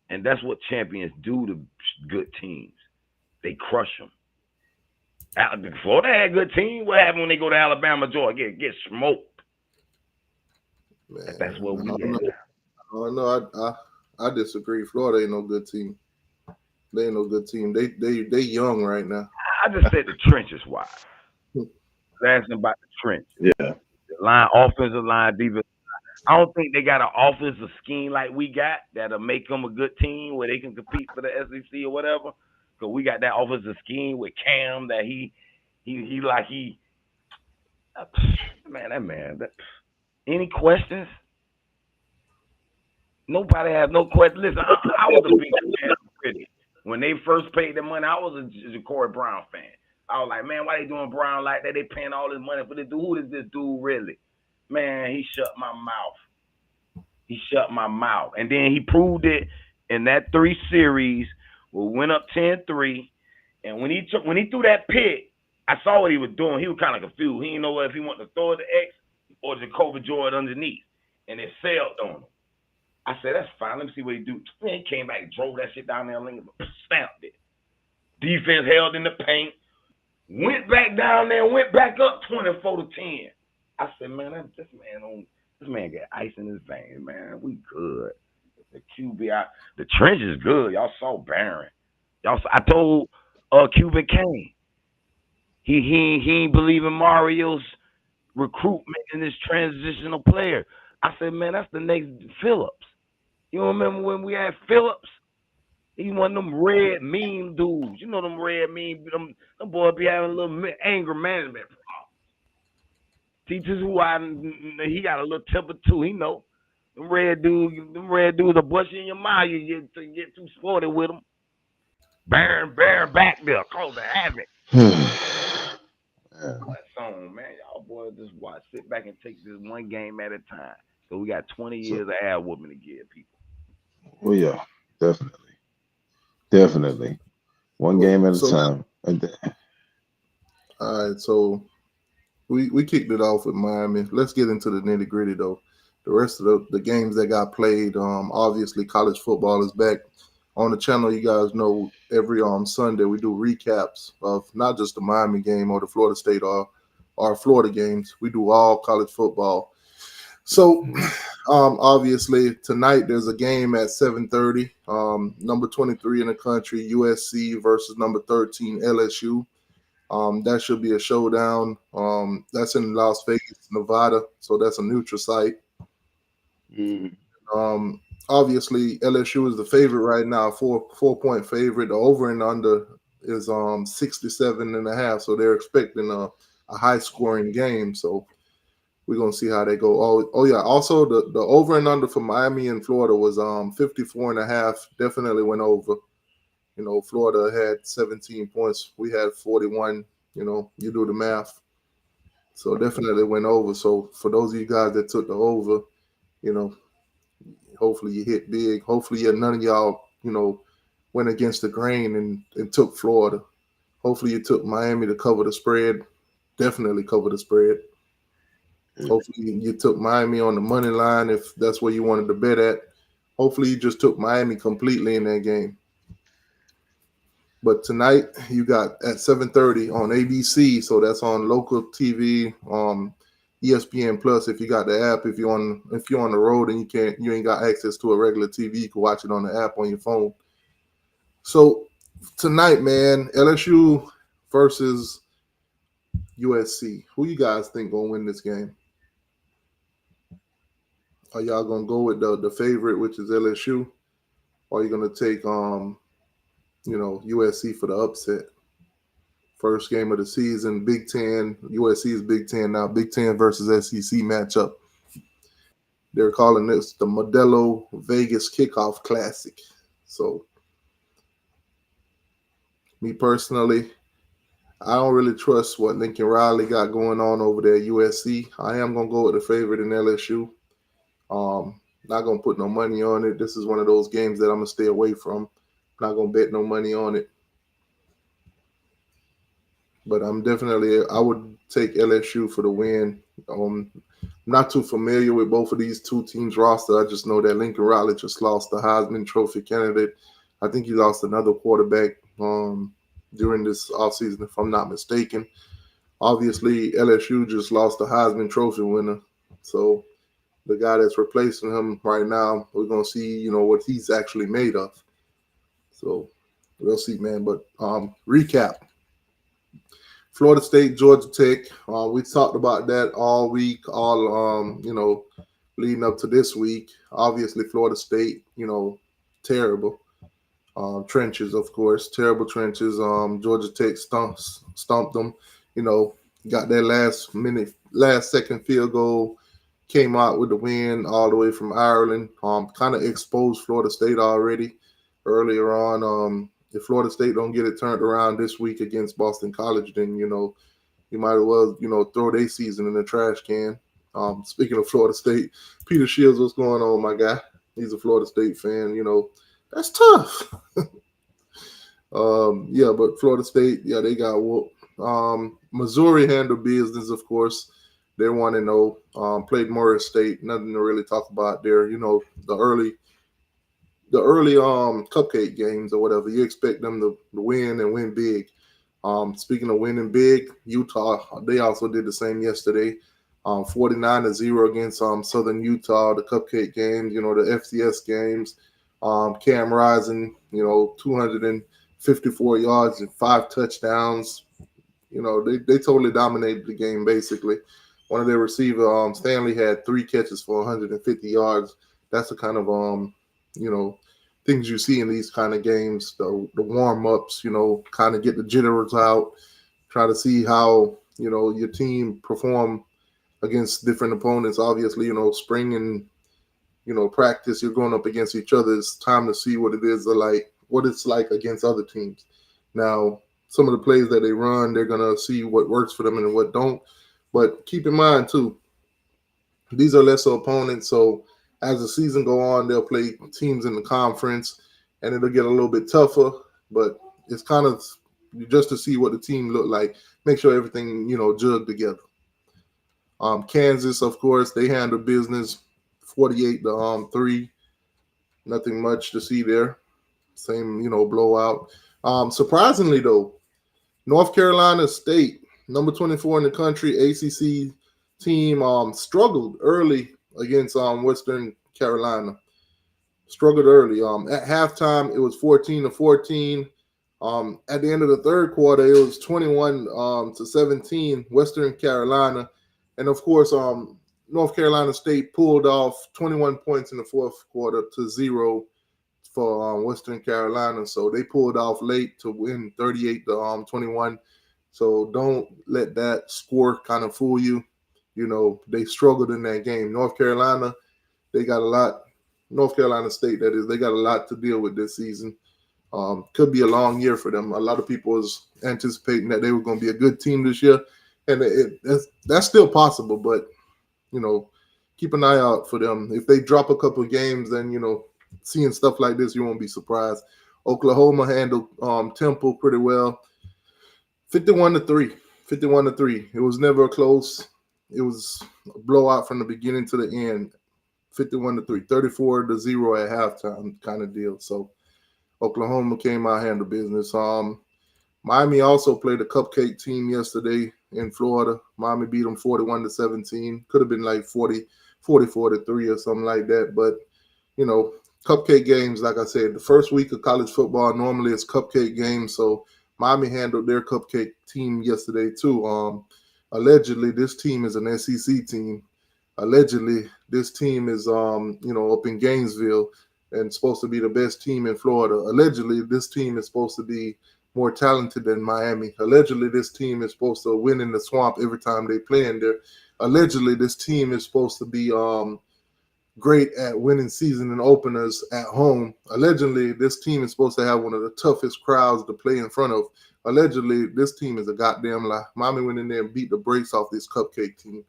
and that's what champions do to good teams. They crush them. Florida had a good team. What happened when they go to Alabama, Georgia? Get smoked. Man, that's what we had. No, I disagree. Florida ain't no good team. They ain't no good team. They young right now. I just said the trenches wide. Asking about the trench. Yeah. The line, offensive line, defense. I don't think they got an offensive scheme like we got that'll make them a good team where they can compete for the SEC or whatever. Because we got that offensive scheme with Cam that any questions? Nobody has no questions. Listen, I was a big fan critic. When they first paid the money, I was a Corey Brown fan. I was like, man, why they doing Brown like that? They paying all this money for this dude. Who is this dude really? Man, he shut my mouth. And then he proved it in that 3 series. We went up 10-3. And when he threw that pick, I saw what he was doing. He was kind of confused. He didn't know if he wanted to throw it to X or Jacoby Jordan underneath. And it sailed on him. I said, that's fine. Let me see what he do. Man, he came back and drove that shit down there and stamped it. Defense held in the paint. Went back down there and went back up 24-10. I said, man, this man got ice in his veins, man. We good. The QB, the trench is good. Y'all saw Barron. I told Cuban Kane. He ain't believe in Mario's recruitment in this transitional player. I said, man, that's the next Phillips. You remember when we had Phillips? He one of them red mean dudes. You know them red mean, them boys be having a little anger management problem. Teachers he got a little temper too. He know. Them red dudes will bust you in your mouth. You get too sporty with them. Baron back there, cause the havoc. That song, man. Y'all boys just sit back and take this one game at a time. So we got 20 years of air whooping to give people. Well, yeah, definitely. One game at a time. All right, so we kicked it off with Miami. Let's get into the nitty gritty though. The rest of the games that got played, obviously college football is back on the channel. You guys know every Sunday we do recaps of not just the Miami game or the Florida State or our Florida games. We do all college football. So obviously tonight there's a game at 7:30. Number 23 in the country, USC versus number 13 LSU. That should be a showdown. That's in Las Vegas, Nevada. So that's a neutral site. Obviously LSU is the favorite right now, 4-point favorite. The over and under is 67.5. So they're expecting a high scoring game. So we're gonna see how they go. Oh yeah. Also the over and under for Miami and Florida was 54.5. Definitely went over. You know, Florida had 17 points. We had 41. You know, you do the math. So definitely went over. So for those of you guys that took the over, you know, hopefully you hit big. Hopefully none of y'all, you know, went against the grain and took Florida. Hopefully you took Miami to cover the spread. Definitely cover the spread. Hopefully you took Miami on the money line if that's where you wanted to bet at. Hopefully you just took Miami completely in that game. But tonight you got at 7:30 on ABC, so that's on local TV, ESPN Plus. If you got the app, if you're on the road and you ain't got access to a regular TV, you can watch it on the app on your phone. So tonight, man, LSU versus USC. Who you guys think gonna win this game? Are y'all gonna go with the favorite, which is LSU, or are you gonna take USC for the upset? First game of the season, Big Ten. USC is Big Ten now. Big Ten versus SEC matchup. They're calling this the Modelo Vegas Kickoff Classic. So, me personally, I don't really trust what Lincoln Riley got going on over there at USC. I am going to go with the favorite in LSU. Not going to put no money on it. This is one of those games that I'm going to stay away from. Not going to bet no money on it. But I would take LSU for the win. I'm not too familiar with both of these two teams' roster. I just know that Lincoln Riley just lost the Heisman Trophy candidate. I think he lost another quarterback during this offseason, if I'm not mistaken. Obviously, LSU just lost the Heisman Trophy winner. So the guy that's replacing him right now, we're going to see, what he's actually made of. So we'll see, man. But recap. Florida State, Georgia Tech. We talked about that all week, leading up to this week. Obviously, Florida State, terrible. Trenches, of course, terrible trenches. Georgia Tech stumped them. Got that last second field goal, came out with the win all the way from Ireland. Kind of exposed Florida State already earlier on. If Florida State don't get it turned around this week against Boston College, then, you might as well, throw their season in the trash can. Speaking of Florida State, Peter Shields, what's going on, my guy? He's a Florida State fan, That's tough. But Florida State, they got whooped. Missouri handled business, of course. They're 1-0. Played Morris State. Nothing to really talk about there. The early cupcake games or whatever, you expect them to win and win big. Speaking of winning big, Utah, they also did the same yesterday. 49-0 against Southern Utah, the cupcake games, the FCS games. Cam Rising, 254 yards and 5 touchdowns. They totally dominated the game, basically. One of their receivers, Stanley, had 3 catches for 150 yards. That's the kind of, things you see in these kind of games, the warm-ups, kind of get the jitters out, try to see how, your team perform against different opponents. Obviously, spring and, practice, you're going up against each other. It's time to see what it's like against other teams. Now, some of the plays that they run, they're going to see what works for them and what don't. But keep in mind, too, these are lesser opponents, so as the season go on, they'll play teams in the conference, and it'll get a little bit tougher. But it's kind of just to see what the team look like. Make sure everything, jugged together. Kansas, of course, they handle business, 48-3. Nothing much to see there. Same, blowout. Surprisingly, though, North Carolina State, number 24 in the country, ACC team, struggled early against Western Carolina. Struggled early. At halftime, it was 14-14. At the end of the third quarter, it was 21-17, Western Carolina. And of course, North Carolina State pulled off 21 points in the fourth quarter to 0 for Western Carolina. So they pulled off late to win 38-21. So don't let that score kind of fool you. They struggled in that game. North Carolina State, that is, they got a lot to deal with this season. Could be a long year for them. A lot of people was anticipating that they were going to be a good team this year. And that's still possible, but, keep an eye out for them. If they drop a couple of games, then, seeing stuff like this, you won't be surprised. Oklahoma handled Temple pretty well. 51-3. 51-3. It was never close. It was a blowout from the beginning to the end. 51-3. 34-0 at halftime kind of deal. So Oklahoma came out, handled business. Miami also played a cupcake team yesterday in Florida. Miami beat them 41-17. Could have been like 44-3 or something like that. But, cupcake games, like I said, the first week of college football normally is cupcake games. So Miami handled their cupcake team yesterday too. Allegedly, this team is an SEC team. Allegedly, this team is, up in Gainesville and supposed to be the best team in Florida. Allegedly, this team is supposed to be more talented than Miami. Allegedly, this team is supposed to win in the swamp every time they play in there. Allegedly, this team is supposed to be great at winning season and openers at home. Allegedly, this team is supposed to have one of the toughest crowds to play in front of. Allegedly, this team is a goddamn lie. Miami went in there and beat the brakes off this cupcake team.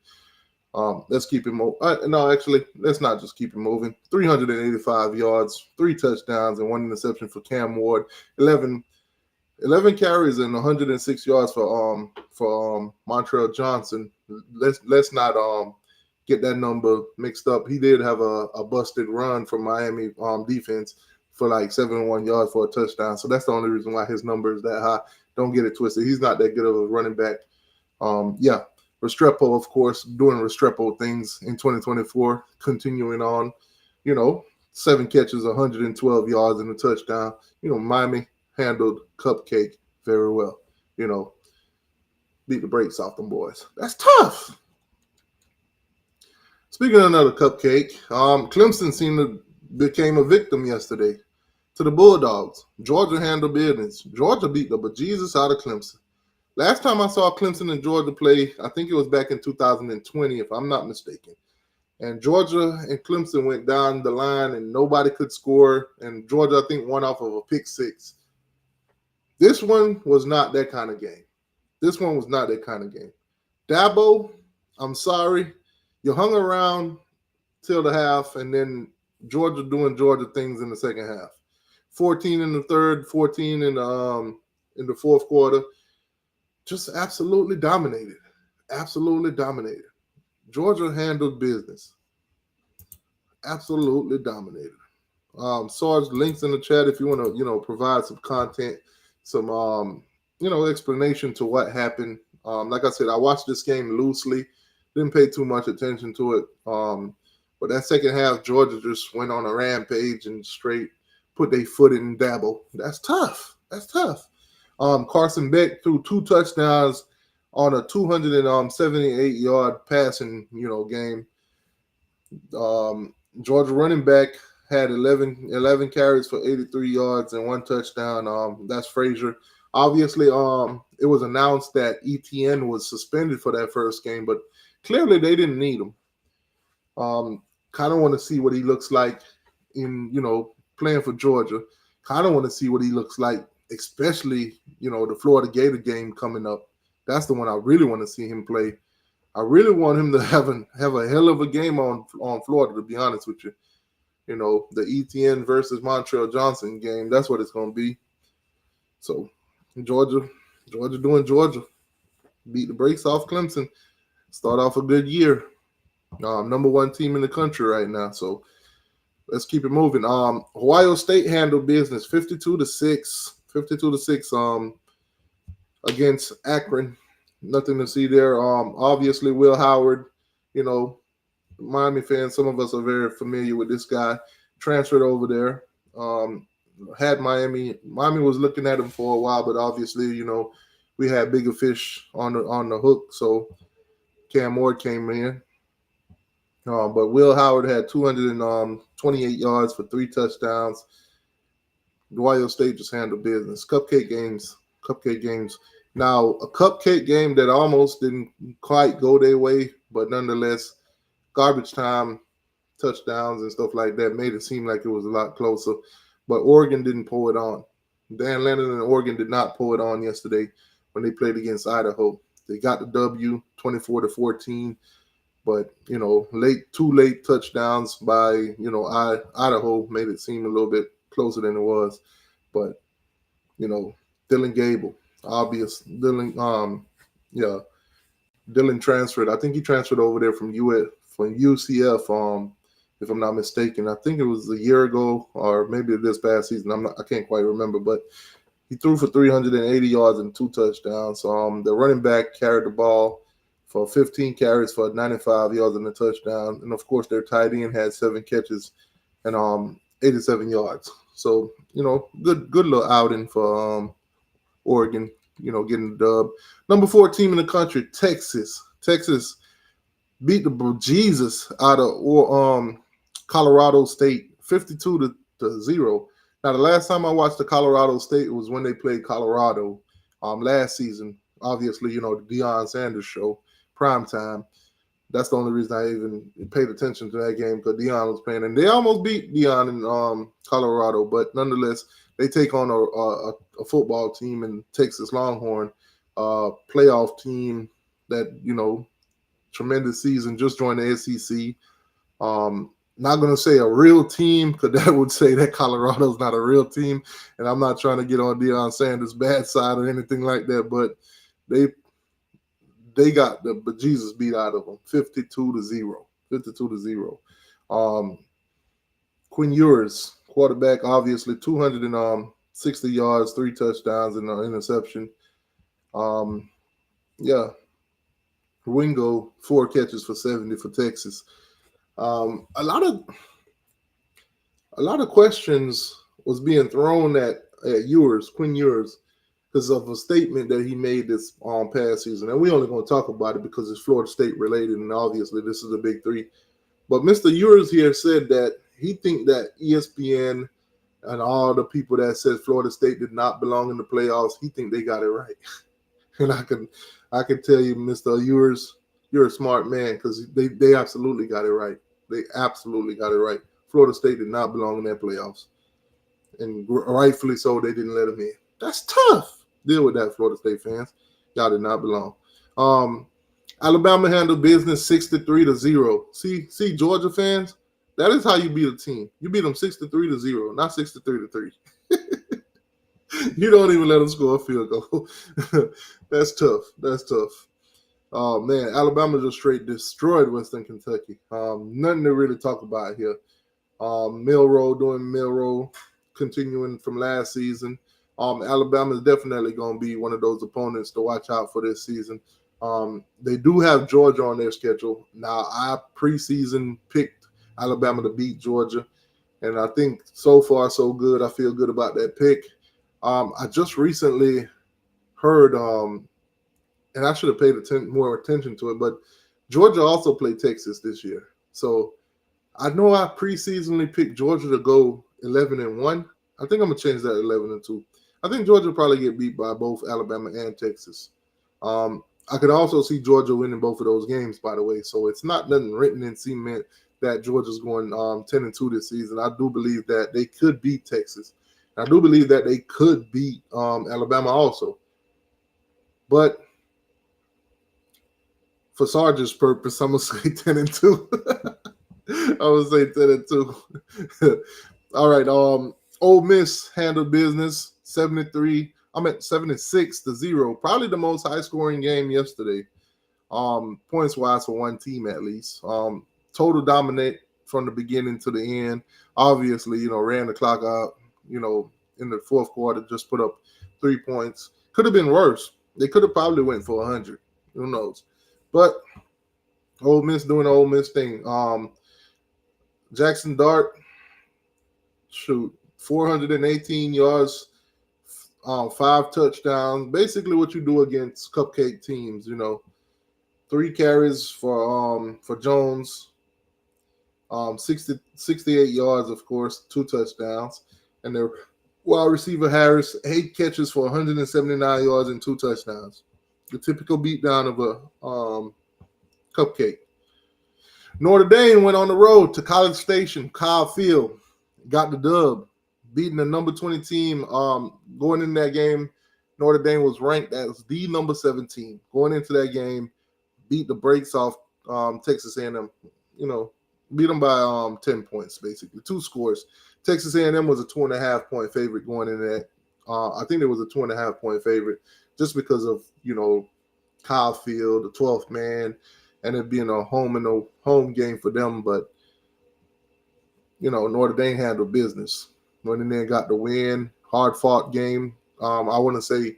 Let's keep it moving. No, actually, let's not just keep it moving. 385 yards, 3 touchdowns, and 1 interception for Cam Ward. 11 carries and 106 yards for Montreal Johnson. Let's not get that number mixed up. He did have a busted run from Miami defense for like 71 yards for a touchdown. So that's the only reason why his number is that high. Don't get it twisted. He's not that good of a running back. Restrepo, of course, doing Restrepo things in 2024, continuing on, 7 catches, 112 yards and a touchdown. Miami handled Cupcake very well. Beat the brakes off them boys. That's tough. Speaking of another Cupcake, Clemson became a victim yesterday to the Bulldogs. Georgia handled business. Georgia beat the bejesus out of Clemson. Last time I saw Clemson and Georgia play, I think it was back in 2020, if I'm not mistaken. And Georgia and Clemson went down the line and nobody could score. And Georgia, I think, won off of a pick 6. This one was not that kind of game. Dabo, I'm sorry. You hung around till the half, and then Georgia doing Georgia things in the second half. 14 in the third, 14 in the fourth quarter. Just absolutely dominated. Georgia handled business. Absolutely dominated. Sarge, links in the chat if you want to, provide some content, some, explanation to what happened. Like I said, I watched this game loosely. Didn't pay too much attention to it. But that second half, Georgia just went on a rampage and straight put their foot in Dabo. That's tough. Carson Beck threw 2 touchdowns on a 278-yard passing, game. Georgia running back had 11 carries for 83 yards and 1 touchdown. That's Frazier. Obviously, it was announced that ETN was suspended for that first game, but clearly they didn't need him. Kind of want to see what he looks like in, playing for Georgia. Kind of want to see what he looks like, especially, the Florida Gator game coming up. That's the one I really want to see him play. I really want him to have a hell of a game on Florida, to be honest with you. The ETN versus Montreal Johnson game, that's what it's going to be. So, Georgia doing Georgia. Beat the brakes off Clemson. Start off a good year. Number 1 team in the country right now. So, let's keep it moving. Ohio State handled business 52-6. 52-6 against Akron. Nothing to see there. Obviously, Will Howard, Miami fans, some of us are very familiar with this guy. Transferred over there. Had Miami was looking at him for a while, but obviously, we had bigger fish on the hook. So Cam Ward came in. But Will Howard had 228 yards for 3 touchdowns. Ohio State just handled business. Cupcake games. Now, a cupcake game that almost didn't quite go their way, but nonetheless, garbage time touchdowns and stuff like that made it seem like it was a lot closer. But Oregon didn't pull it on. Dan Lennon and Oregon did not pull it on yesterday when they played against Idaho. They got the W 24-14. But, 2 late touchdowns by, Idaho made it seem a little bit closer than it was. But, Dylan Gable, obvious. Dylan transferred. I think he transferred over there from UCF, if I'm not mistaken. I think it was a year ago or maybe this past season. I can't quite remember. But he threw for 380 yards and 2 touchdowns. The running back carried the ball for 15 carries for 95 yards and a touchdown. And, of course, their tight end had 7 catches and 87 yards. So, good little outing for Oregon, getting the dub. Number 4 team in the country, Texas. Texas beat the bejesus out of Colorado State, 52-0. Now, the last time I watched the Colorado State was when they played Colorado last season. Obviously, the Deion Sanders show, prime time. That's the only reason I even paid attention to that game because Dion was playing, and they almost beat Dion in Colorado. But nonetheless, they take on a football team in Texas Longhorn, playoff team that tremendous season, just joined the SEC. Not going to say a real team because that would say that Colorado's not a real team, and I'm not trying to get on Deion Sanders' bad side or anything like that, but they got the bejesus beat out of them, 52-0, 52-0. Quinn Ewers, quarterback, obviously 260 yards, 3 touchdowns, and an interception. Yeah, Wingo, 4 catches for 70 for Texas. A lot of questions was being thrown at Ewers, Quinn Ewers, because of a statement that he made this past season. And we're only going to talk about it because it's Florida State related, and obviously this is a big three. But Mr. Ewers here said that he think that ESPN and all the people that said Florida State did not belong in the playoffs, he think they got it right. And I can tell you, Mr. Ewers, you're a smart man because they absolutely got it right. They absolutely got it right. Florida State did not belong in their playoffs. And rightfully so, they didn't let them in. That's tough. Deal with that, Florida State fans. Y'all did not belong. Alabama handled business 63-0. See, Georgia fans, that is how you beat a team. You beat them 63-0, not 63-3. You don't even let them score a field goal. That's tough. That's tough. Oh man, Alabama just straight destroyed Western Kentucky. Nothing to really talk about here. Milroe doing Milroe, continuing from last season. Alabama is definitely going to be one of those opponents to watch out for this season. They do have Georgia on their schedule. Now, I preseason picked Alabama to beat Georgia, and I think so far so good. I feel good about that pick. I just recently heard, and I should have paid more attention to it, but Georgia also played Texas this year. So I know I preseasonally picked Georgia to go 11-1. I think I'm going to change that 11-2. I think Georgia will probably get beat by both Alabama and Texas. I could also see Georgia winning both of those games, by the way. So it's not nothing written in cement that Georgia's going 10-2 this season. I do believe that they could beat Texas. I do believe that they could beat Alabama also. But for Sarge's purpose, I'm going to say 10-2. I would say 10-2. All right. Ole Miss handled business 76-0. Probably the most high-scoring game yesterday, points-wise for one team at least. Total dominate from the beginning to the end. Obviously, ran the clock out, in the fourth quarter, just put up 3 points. Could have been worse. They could have probably went for 100. Who knows? But Ole Miss doing the Ole Miss thing. Jackson Dart, 418 yards, 5 touchdowns. Basically what you do against cupcake teams, 3 carries for Jones, 68 yards, of course, 2 touchdowns. And their wide receiver Harris, 8 catches for 179 yards and 2 touchdowns. The typical beatdown of a cupcake. Notre Dame went on the road to College Station, Kyle Field, got the dub, beating the number 20 team. Going in that game, Notre Dame was ranked as the number 17. Going into that game, beat the brakes off Texas A&M. Beat them by 10 points, basically. 2 scores. Texas A&M was a 2.5-point favorite going in that. I think it was a 2.5-point favorite just because of, Kyle Field, the 12th man, and it being a home game for them. But, Notre Dame handled business. Notre Dame got the win, hard-fought game. I want to say,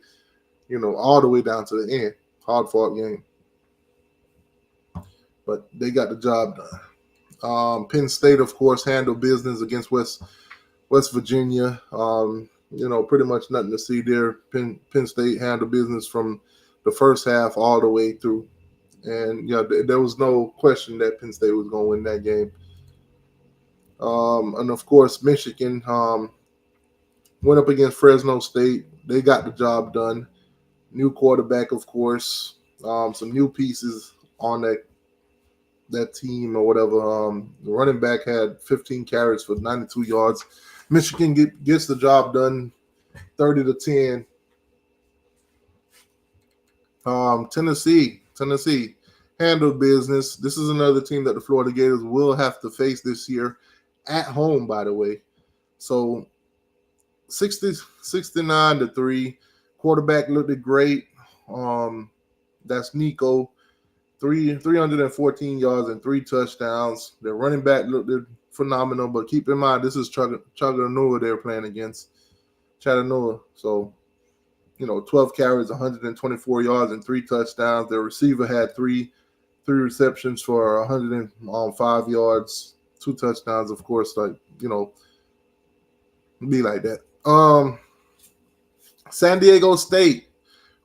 all the way down to the end, hard-fought game. But they got the job done. Penn State, of course, handled business against West Virginia. Pretty much nothing to see there. Penn State handled business from the first half all the way through. And, there was no question that Penn State was going to win that game. And, of course, Michigan went up against Fresno State. They got the job done. New quarterback, of course. Some new pieces on that that team or whatever. The running back had 15 carries for 92 yards. Michigan gets the job done, 30-10. Tennessee handled business. This is another team that the Florida Gators will have to face this year at home, by the way. So 69-3. Quarterback looked great. That's Nico. 314 yards and 3 touchdowns. The running back looked phenomenal, but keep in mind, this is Chattanooga they're playing against. Chattanooga. So, 12 carries, 124 yards, and 3 touchdowns. The receiver had three receptions for 105 yards, 2 touchdowns, of course, be like that. San Diego State,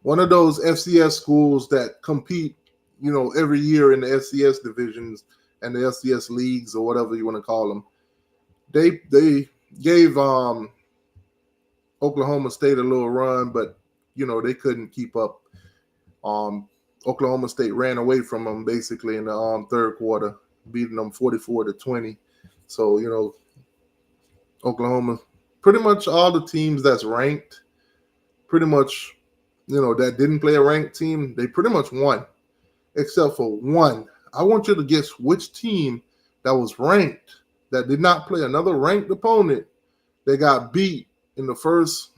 one of those FCS schools that compete, every year in the FCS divisions and the FCS leagues or whatever you want to call them. They gave Oklahoma State a little run, but they couldn't keep up. Oklahoma State ran away from them basically in the third quarter, beating them 44-20. So Oklahoma, pretty much all the teams that's ranked, pretty much that didn't play a ranked team, they pretty much won, except for one. I want you to guess which team that was ranked that did not play another ranked opponent. They got beat in the first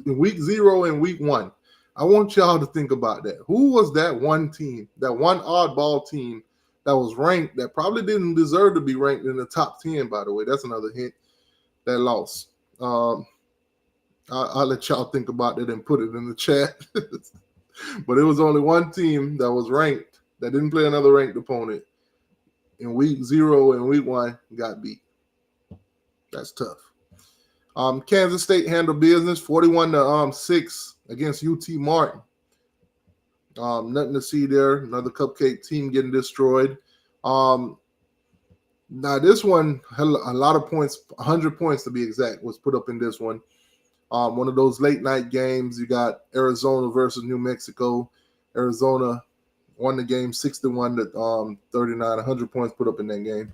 in week 0 and week 1. I want y'all to think about that. Who was that one team, that one oddball team that was ranked that probably didn't deserve to be ranked in the top 10, by the way? That's another hint, that lost. I'll let y'all think about it and put it in the chat. But it was only one team that was ranked that didn't play another ranked opponent. In week 0 and week 1, got beat. That's tough. Kansas State handled business, 41-6 against UT Martin. Nothing to see there. Another cupcake team getting destroyed. Now this one had a lot of points, 100 points to be exact, was put up in this one. One of those late night games. You got Arizona versus New Mexico. Arizona won the game 61-39. 100 points put up in that game.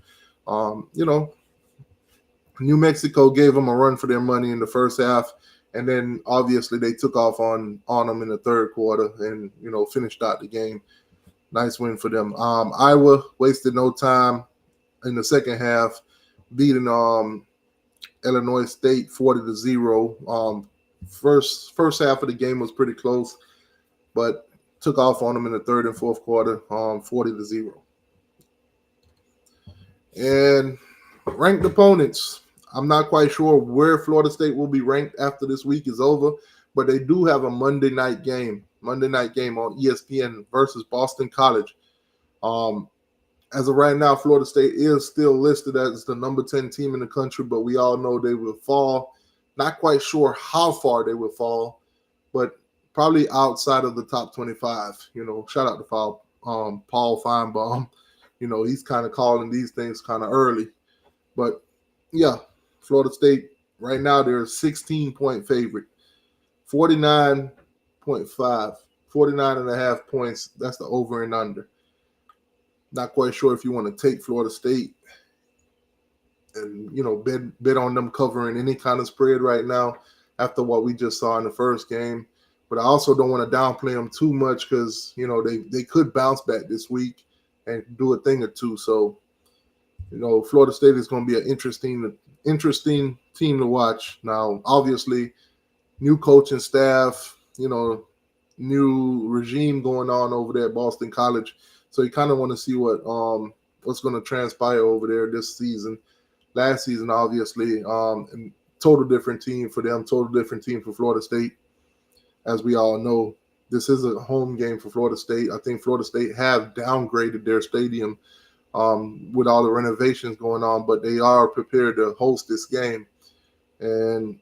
New Mexico gave them a run for their money in the first half, and then obviously they took off on them in the third quarter and finished out the game. Nice win for them. Iowa wasted no time in the second half, beating Illinois State 40-0. First half of the game was pretty close, but took off on them in the third and fourth quarter, 40-0. And ranked opponents. I'm not quite sure where Florida State will be ranked after this week is over, but they do have a Monday night game on ESPN versus Boston College. As of right now, Florida State is still listed as the number 10 team in the country, but we all know they will fall. Not quite sure how far they will fall, but probably outside of the top 25. Shout out to Paul Feinbaum. He's kind of calling these things kind of early. But, yeah, Florida State, right now, they're a 16-point favorite. 49.5 points. That's the over and under. Not quite sure if you want to take Florida State and, bet on them covering any kind of spread right now after what we just saw in the first game. But I also don't want to downplay them too much because, they could bounce back this week and do a thing or two. So, Florida State is going to be an interesting team to watch. Now, obviously, new coaching staff, new regime going on over there at Boston College. So you kind of want to see what's going to transpire over there this season. Last season, obviously, and total different team for them, total different team for Florida State. As we all know, this is a home game for Florida State. I think Florida State have downgraded their stadium with all the renovations going on, but they are prepared to host this game. And,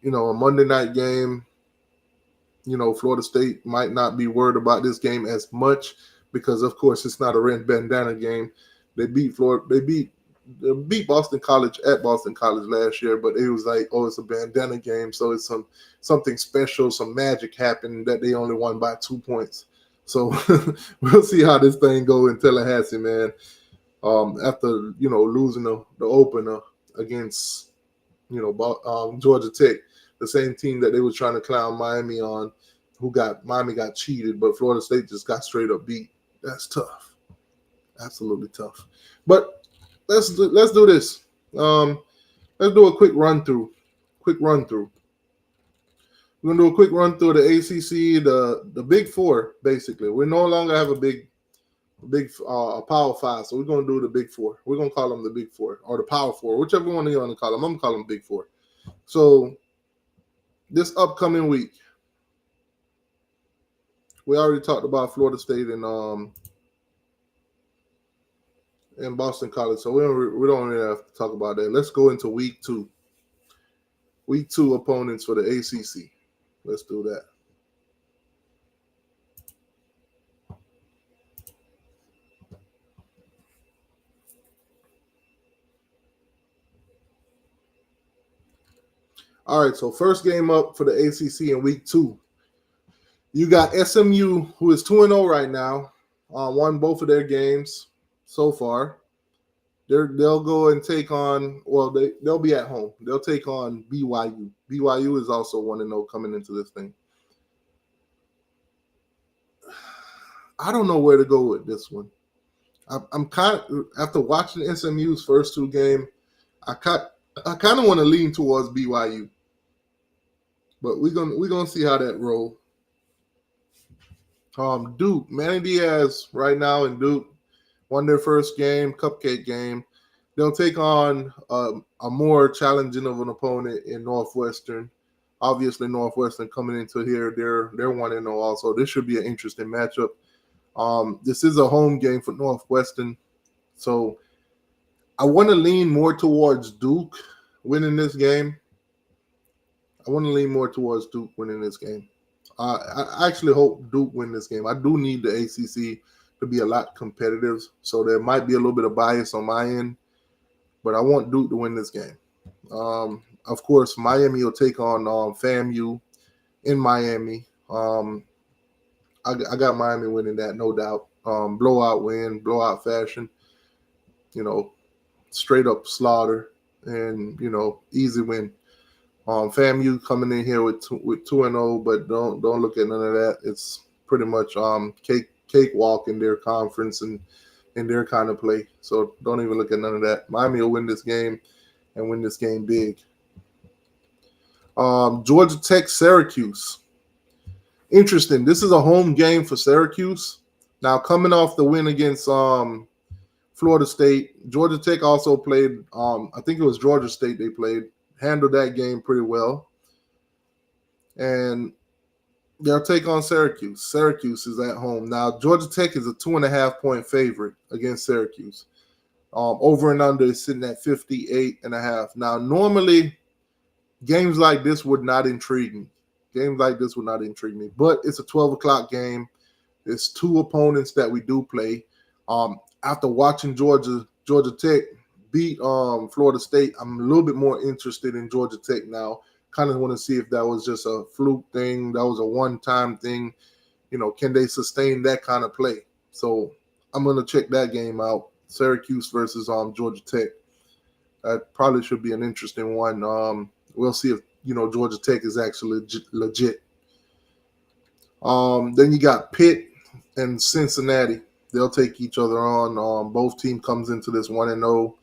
a Monday night game, Florida State might not be worried about this game as much because, of course, it's not a red bandana game. They beat Boston College at Boston College last year, but it was like, it's a bandana game, so it's something special, some magic happened that they only won by 2 points. So we'll see how this thing go in Tallahassee, man. After losing the opener against Georgia Tech, the same team that they were trying to clown Miami on, Miami got cheated, but Florida State just got straight up beat. That's tough, absolutely tough. But let's do this. Let's do a quick run through. We're gonna do a quick run through the ACC, the Big Four. Basically, we no longer have a Power Five, so we're gonna do the Big Four. We're gonna call them the Big Four or the Power Four, whichever one you want to call them. I'm gonna call them Big Four. So this upcoming week, we already talked about Florida State and Boston College, so we don't really have to talk about that. Let's go into week 2. Week 2 opponents for the ACC. Let's do that. All right, so first game up for the ACC in week 2. You got SMU, who is 2-0 right now, won both of their games so far. They'll go and take on, they'll be at home. They'll take on BYU. BYU is also 1-0 coming into this thing. I don't know where to go with this one. I'm kind of, after watching SMU's first 2 games, I kind of want to lean towards BYU. But we're gonna see how that roll. Duke, Manny Diaz right now in Duke won their first game, cupcake game. They'll take on a more challenging of an opponent in Northwestern. Obviously, Northwestern coming into here, they're 1-0 also. This should be an interesting matchup. This is a home game for Northwestern, so I want to lean more towards Duke winning this game. I actually hope Duke win this game. I do need the ACC to be a lot competitive, so there might be a little bit of bias on my end, but I want Duke to win this game. Of course, Miami will take on FAMU in Miami. I got Miami winning that, no doubt. Blowout win, blowout fashion. Straight up slaughter, and easy win. FAMU coming in here with 2-0, but don't look at none of that. It's pretty much cakewalk in their conference and in their kind of play. So don't even look at none of that. Miami will win this game and win this game big. Georgia Tech, Syracuse. Interesting. This is a home game for Syracuse. Now coming off the win against Florida State, Georgia Tech also played. I think it was Georgia State they played. Handled that game pretty well. And they'll take on Syracuse. Syracuse is at home. Now, Georgia Tech is a 2.5-point favorite against Syracuse. Over and under is sitting at 58.5. Now, normally, games like this would not intrigue me. But it's a 12 o'clock game. There's 2 opponents that we do play. After watching Georgia Tech beat Florida State, I'm a little bit more interested in Georgia Tech now. Kind of want to see if that was just a fluke thing, that was a one-time thing. Can they sustain that kind of play? So I'm going to check that game out. Syracuse versus Georgia Tech. That probably should be an interesting one. We'll see if Georgia Tech is actually legit. Then you got Pitt and Cincinnati. They'll take each other on. Both team comes into this 1-0.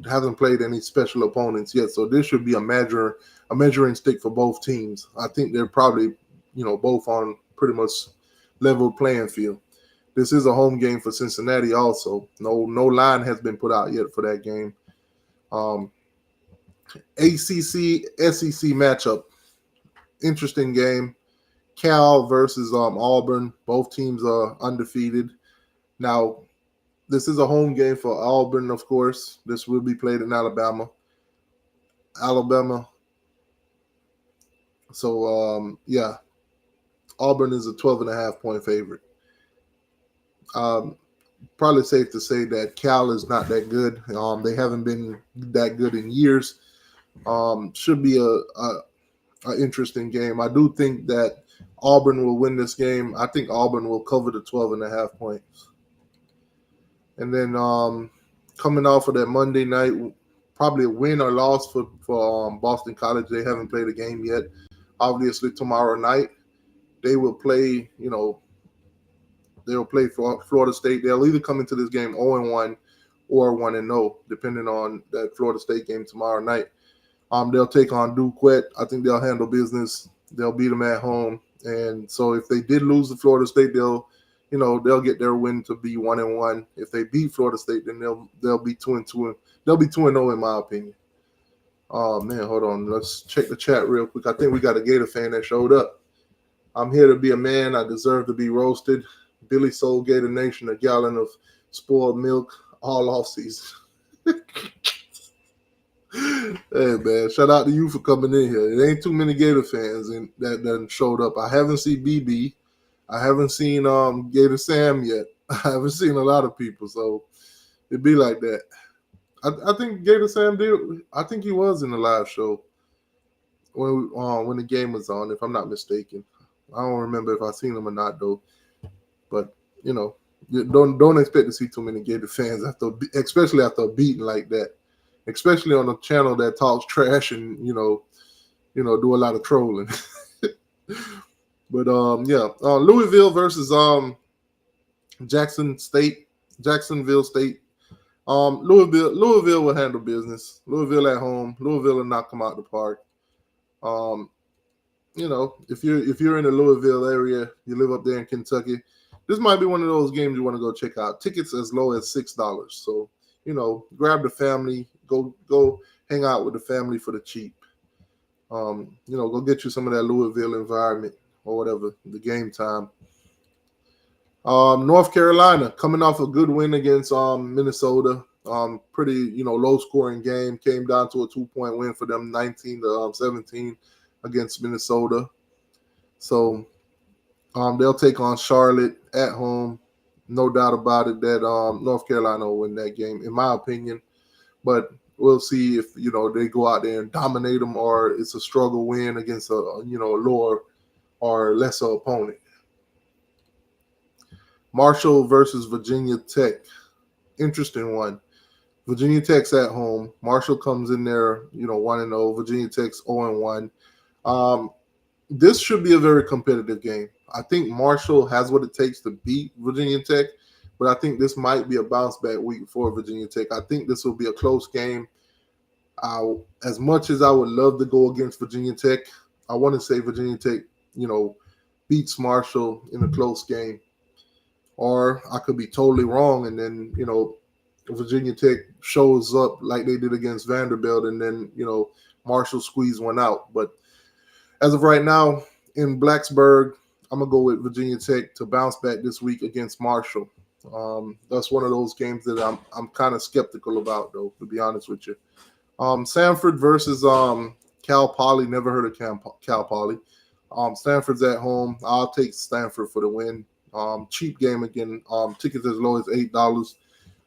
Hasn't played any special opponents yet, so this should be a measuring stick for both teams. I think they're probably, both on pretty much level playing field. This is a home game for Cincinnati also. No line has been put out yet for that game. ACC SEC matchup. Interesting game. Cal versus Auburn. Both teams are undefeated. Now, this is a home game for Auburn, of course. This will be played in Alabama. So, Auburn is a 12.5-point favorite. Probably safe to say that Cal is not that good. They haven't been that good in years. Should be a interesting game. I do think that Auburn will win this game. I think Auburn will cover the 12.5 points. And then coming off of that Monday night, probably a win or loss for Boston College. They haven't played a game yet. Obviously, tomorrow night they will play. They'll play for Florida State. They'll either come into this game 0-1 or 1-0, depending on that Florida State game tomorrow night. They'll take on Duquette. I think they'll handle business. They'll beat them at home. And so if they did lose to Florida State, they'll get their win to be 1-1. If they beat Florida State, then they'll be 2-2. They'll be 2-0 in my opinion. Oh man, hold on. Let's check the chat real quick. I think we got a Gator fan that showed up. I'm here to be a man. I deserve to be roasted. Billy sold Gator Nation a gallon of spoiled milk all off season. Hey man, shout out to you for coming in here. It ain't too many Gator fans that showed up. I haven't seen BB. I haven't seen Gator Sam yet. I haven't seen a lot of people, so it'd be like that. I think Gator Sam did. I think he was in the live show when the game was on, if I'm not mistaken. I don't remember if I seen him or not though. But don't expect to see too many Gator fans especially after a beating like that. Especially on a channel that talks trash and do a lot of trolling. But Louisville versus Jacksonville State. Louisville will handle business. Louisville at home. Louisville will knock them out the park. If you're in the Louisville area, you live up there in Kentucky, this might be one of those games you want to go check out. Tickets as low as $6. So grab the family, go hang out with the family for the cheap. Go get you some of that Louisville environment or whatever, the game time. North Carolina coming off a good win against Minnesota. Pretty low scoring game. Came down to a 2-point win for them, 19-17 against Minnesota. So they'll take on Charlotte at home. No doubt about it that North Carolina will win that game, in my opinion. But we'll see if they go out there and dominate them, or it's a struggle win against a lower or lesser opponent. Marshall versus Virginia Tech, interesting one. Virginia Tech's at home. Marshall comes in there, 1-0. Virginia Tech's 0-1. This should be a very competitive game. I think Marshall has what it takes to beat Virginia Tech, but I think this might be a bounce back week for Virginia Tech. I think this will be a close game. As much as I would love to go against Virginia Tech, I want to say Virginia Tech, beats Marshall in a close game. Or I could be totally wrong, and then, Virginia Tech shows up like they did against Vanderbilt, and then, Marshall squeeze one out. But as of right now, in Blacksburg, I'm going to go with Virginia Tech to bounce back this week against Marshall. That's one of those games that I'm kind of skeptical about, though, to be honest with you. Sanford versus Cal Poly. Never heard of Cal Poly. Stanford's at home. I'll take Stanford for the win. Cheap game again. Tickets as low as $8.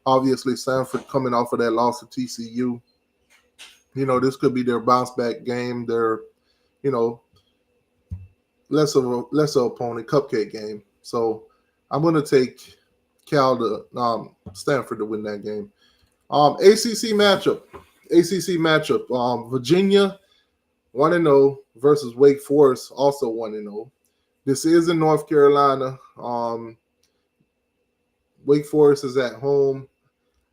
Obviously, Stanford coming off of that loss to TCU. This could be their bounce back game. Their, lesser opponent, cupcake game. So I'm going to take Stanford to win that game. ACC matchup. Virginia 1-0 versus Wake Forest, also 1-0. This is in North Carolina. Wake Forest is at home.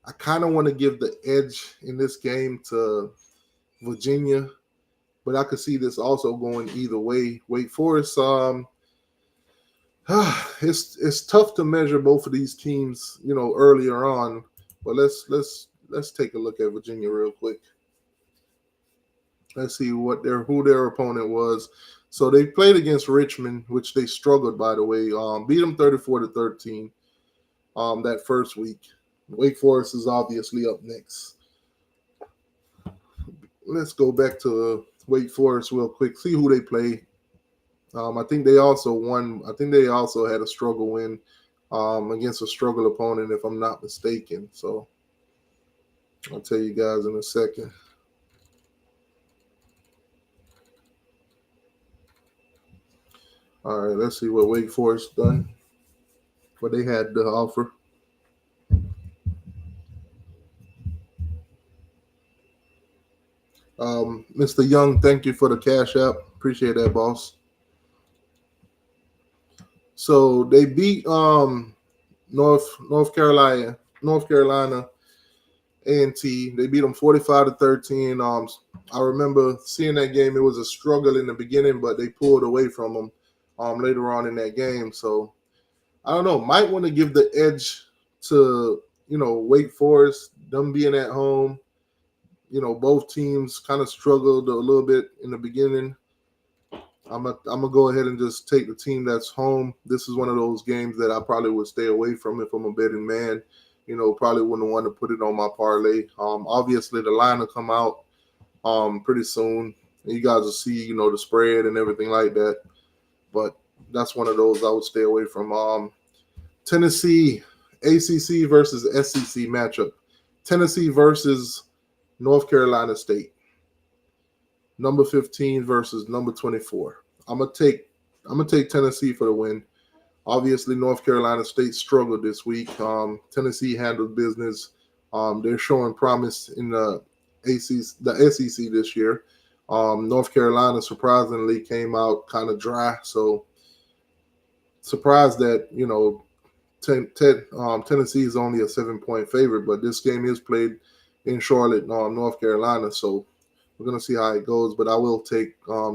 I kind of want to give the edge in this game to Virginia, but I could see this also going either way. Wake Forest, it's tough to measure both of these teams, earlier on. But let's take a look at Virginia real quick. Let's see who their opponent was. So they played against Richmond, which they struggled, by the way. Beat them 34-13 that first week. Wake Forest is obviously up next. Let's go back to Wake Forest real quick. See who they play. I think they also won. I think they also had a struggle win against a struggle opponent, if I'm not mistaken. So I'll tell you guys in a second. All right, let's see what Wake Forest done. What they had to offer. Mr. Young, thank you for the cash app. Appreciate that, boss. So they beat North Carolina, North Carolina A&T. They beat them 45-13. I remember seeing that game. It was a struggle in the beginning, but they pulled away from them later on in that game. So I don't know. Might want to give the edge to Wake Forest. Them being at home. Both teams kind of struggled a little bit in the beginning. I'm gonna go ahead and just take the team that's home. This is one of those games that I probably would stay away from if I'm a betting man. Probably wouldn't want to put it on my parlay. Obviously the line will come out pretty soon. You guys will see, the spread and everything like that. But that's one of those I would stay away from. Tennessee ACC versus SEC matchup. Tennessee versus North Carolina State. Number 15 versus number 24. I'm gonna take Tennessee for the win. Obviously, North Carolina State struggled this week. Tennessee handled business. They're showing promise in the SEC this year. North Carolina surprisingly came out kind of dry, so surprised that Tennessee is only a 7-point favorite, but this game is played in Charlotte, North Carolina, so we're gonna see how it goes. But I will take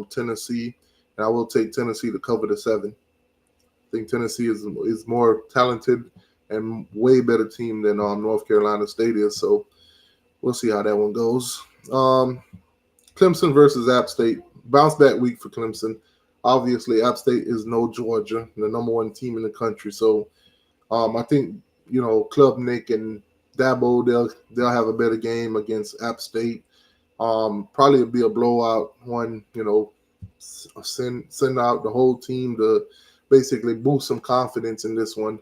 Tennessee, and I will take Tennessee to cover the 7. I think Tennessee is more talented and way better team than North Carolina State is. So we'll see how that one goes. Clemson versus App State. Bounce back week for Clemson. Obviously, App State is no Georgia, the number 1 team in the country. So I think Club Nick and Dabo they'll have a better game against App State. Probably it'll be a blowout one. Send out the whole team to basically boost some confidence in this one.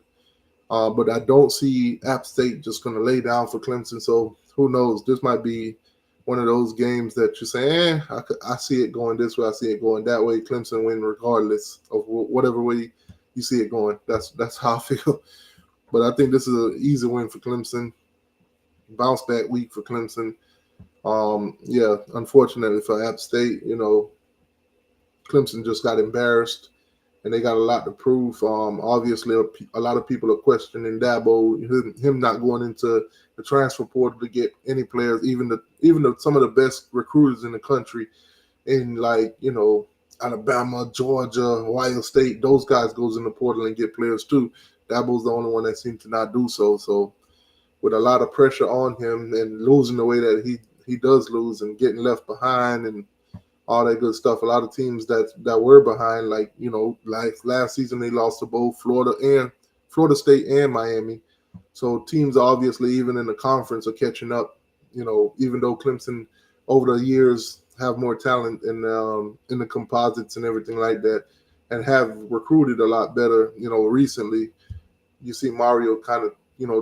But I don't see App State just going to lay down for Clemson. So who knows? This might be one of those games that you say, I see it going this way, I see it going that way. Clemson win regardless of whatever way you see it going. That's how I feel. But I think this is an easy win for Clemson. Bounce back week for Clemson. Unfortunately for App State, Clemson just got embarrassed, and they got a lot to prove. Obviously, a lot of people are questioning Dabo, him not going into the transfer portal to get any players, even some of the best recruiters in the country, in Alabama, Georgia, Ohio State. Those guys goes in the portal and get players too. Dabo's the only one that seemed to not do so. So, with a lot of pressure on him and losing the way that he does lose and getting left behind and all that good stuff. A lot of teams that were behind, like last season they lost to both Florida State and Miami. So teams obviously even in the conference are catching up. Even though Clemson over the years have more talent in the composites and everything like that, and have recruited a lot better. Recently you see Mario kind of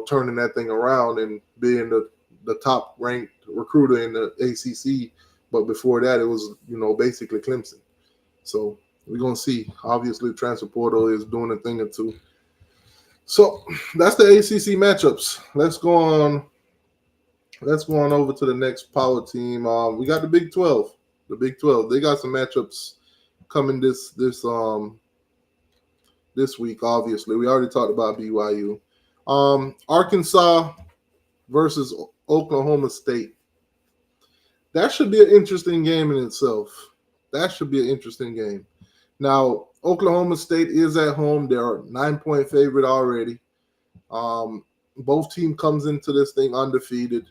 turning that thing around and being the top ranked recruiter in the ACC. But before that, it was, basically Clemson. So we're going to see. Obviously, transfer portal is doing a thing or two. So that's the ACC matchups. Let's go on over to the next power team. We got the Big 12. The Big 12. They got some matchups coming this week, obviously. We already talked about BYU. Arkansas versus Oklahoma State. That should be an interesting game in itself. That should be an interesting game. Now, Oklahoma State is at home. They're a 9-point favorite already. Both teams comes into this thing undefeated.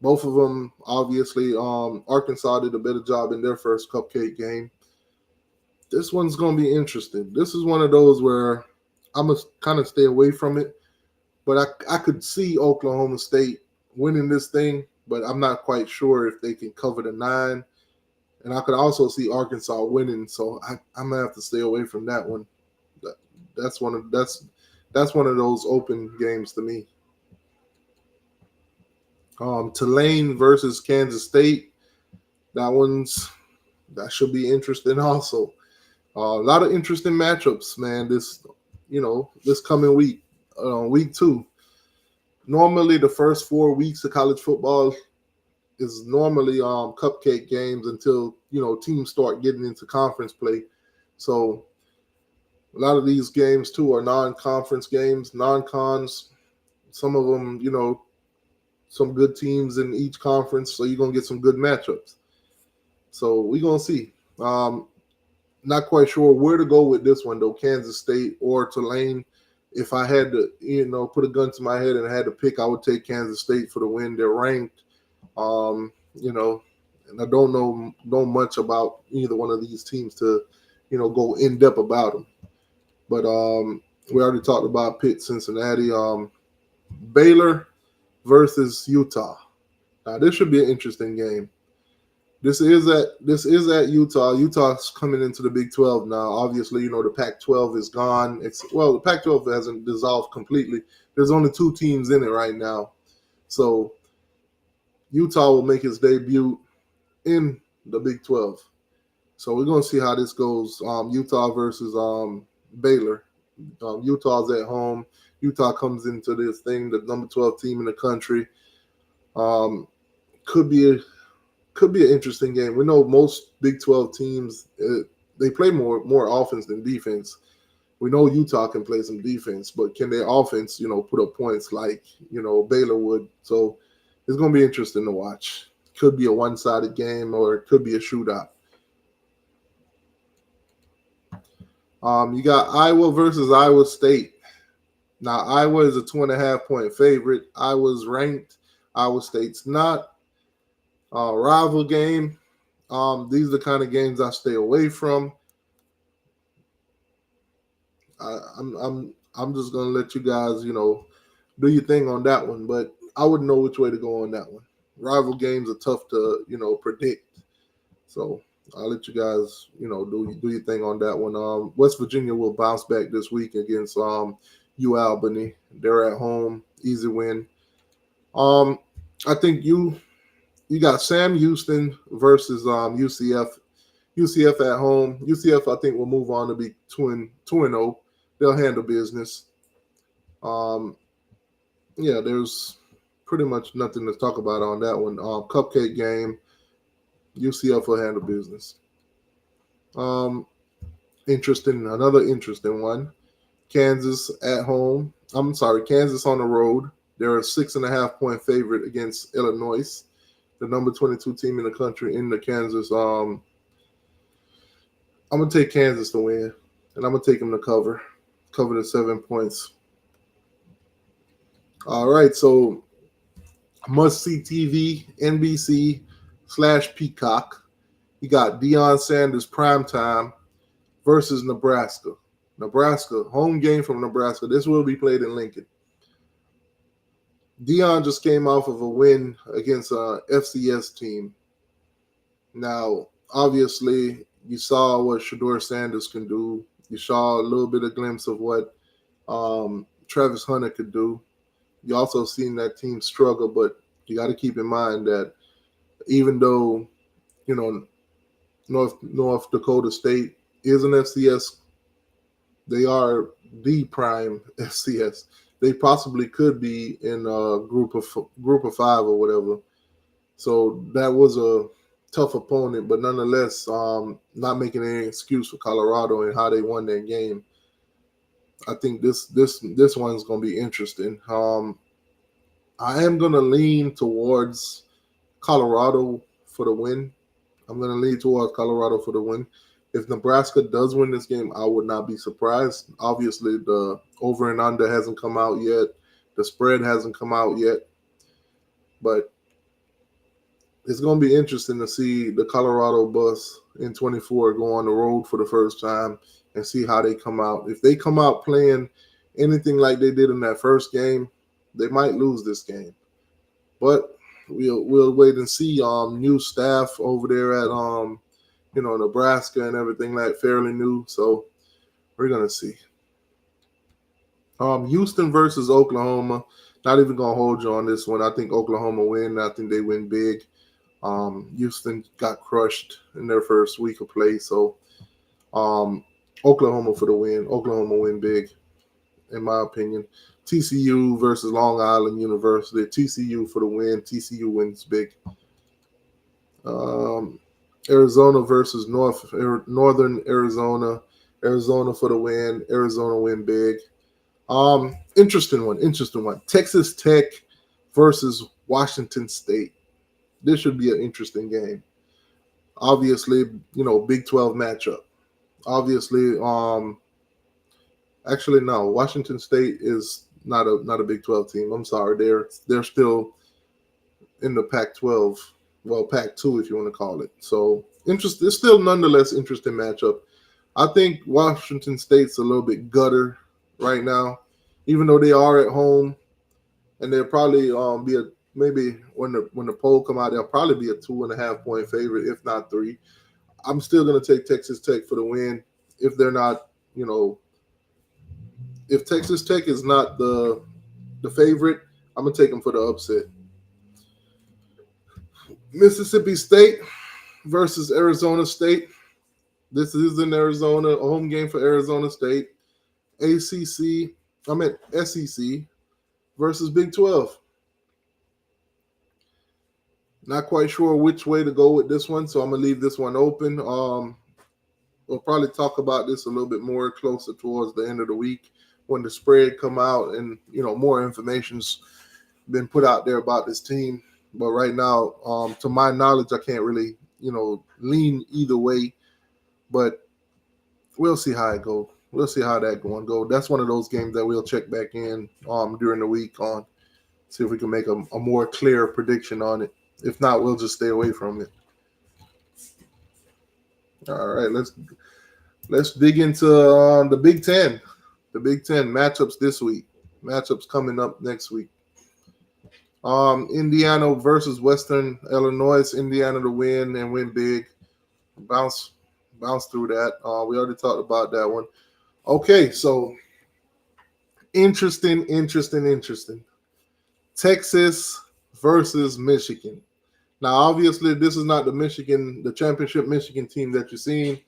Both of them, obviously, Arkansas did a better job in their first cupcake game. This one's going to be interesting. This is one of those where I'm going to kind of stay away from it. But I could see Oklahoma State winning this thing, but I'm not quite sure if they can cover the 9. And I could also see Arkansas winning, so I'm gonna have to stay away from that one. That's one of those open games to me. Tulane versus Kansas State. That should be interesting also. A lot of interesting matchups, man. This coming week, week 2. Normally, the first 4 weeks of college football is normally cupcake games until teams start getting into conference play. So a lot of these games too are non-conference games, non-cons. Some of them, some good teams in each conference, so you're gonna get some good matchups. So we're gonna see. Not quite sure where to go with this one though, Kansas State or Tulane. If I had to, put a gun to my head and I had to pick, I would take Kansas State for the win. They're ranked. And I don't know much about either one of these teams to, go in depth about them. But we already talked about Pitt, Cincinnati, Baylor versus Utah. Now this should be an interesting game. This is at Utah. Utah's coming into the Big 12 now. Obviously, the Pac-12 is gone. The Pac-12 hasn't dissolved completely. There's only 2 teams in it right now. So Utah will make its debut in the Big 12. So we're going to see how this goes. Utah versus Baylor. Utah's at home. Utah comes into this thing, the number 12 team in the country. Could be an interesting game. We know most Big 12 teams, they play more offense than defense. We know Utah can play some defense, but can their offense, put up points like, Baylor would? So it's going to be interesting to watch. Could be a one-sided game or it could be a shootout. You got Iowa versus Iowa State. Now, Iowa is a 2.5-point favorite. Iowa's ranked. Iowa State's not. Rival game. These are the kind of games I stay away from. I'm just gonna let you guys, do your thing on that one. But I wouldn't know which way to go on that one. Rival games are tough to, predict. So I'll let you guys, do your thing on that one. West Virginia will bounce back this week against U Albany. They're at home, easy win. I think you got Sam Houston versus UCF. UCF at home. UCF, I think, will move on to be 2-0. They'll handle business. There's pretty much nothing to talk about on that one. Cupcake game. UCF will handle business. Another interesting one. Kansas at home. Kansas on the road. They're a 6.5-point favorite against Illinois, the number 22 team in the country in the Kansas. I'm going to take Kansas to win, and I'm going to take them to cover the 7 points. All right, so must-see TV, NBC/Peacock. You got Deion Sanders primetime versus Nebraska. Nebraska, home game from Nebraska. This will be played in Lincoln. Deion just came off of a win against a FCS team. Now, obviously, you saw what Shedeur Sanders can do. You saw a little bit of glimpse of what Travis Hunter could do. You also seen that team struggle, but you got to keep in mind that even though, North Dakota State is an FCS, they are the prime FCS. They possibly could be in a group of 5 or whatever. So that was a tough opponent, but nonetheless, not making any excuse for Colorado and how they won that game. I think this one's going to be interesting. I am going to lean towards Colorado for the win. I'm going to lean towards Colorado for the win. If Nebraska does win this game, I would not be surprised. Obviously, the over and under hasn't come out yet. The spread hasn't come out yet. But it's going to be interesting to see the Colorado bus in 24 go on the road for the first time and see how they come out. If they come out playing anything like they did in that first game, they might lose this game. But we'll wait and see. New staff over there at Nebraska and everything like fairly new. So we're gonna see. Houston versus Oklahoma. Not even gonna hold you on this one. I think Oklahoma win. I think they win big. Houston got crushed in their first week of play. So Oklahoma for the win. Oklahoma win big, in my opinion. TCU versus Long Island University. TCU for the win. TCU wins big. Arizona versus Northern Arizona. Arizona for the win. Arizona win big. Interesting one. Texas Tech versus Washington State. This should be an interesting game. Obviously, Big 12 matchup. Obviously, actually no, Washington State is not a Big 12 team. I'm sorry, they're still in the Pac-12, well, Pac-2 if you want to call it. So interesting. It's still nonetheless interesting matchup. I think Washington State's a little bit gutter right now, even though they are at home, and they'll probably be maybe when the poll come out, they'll probably be a 2.5 point favorite, if not 3. I'm still going to take Texas Tech for the win. If they're not, if Texas Tech is not the favorite, I'm going to take them for the upset. Mississippi State versus Arizona State. This is in Arizona, a home game for Arizona State. SEC versus Big 12. Not quite sure which way to go with this one, so I'm going to leave this one open. We'll probably talk about this a little bit more closer towards the end of the week when the spread come out and, more information's been put out there about this team. But right now, to my knowledge, I can't really, lean either way. But we'll see how it goes. We'll see how that one go. That's one of those games that we'll check back in during the week on, see if we can make a more clear prediction on it. If not, we'll just stay away from it. All right, let's dig into the Big Ten. The Big Ten matchups this week. Matchups coming up next week. Indiana versus Western Illinois. Indiana to win and win big. Bounce through that. We already talked about that one. Okay, so interesting. Texas versus Michigan. Now, obviously, this is not the championship Michigan team that you're seeing.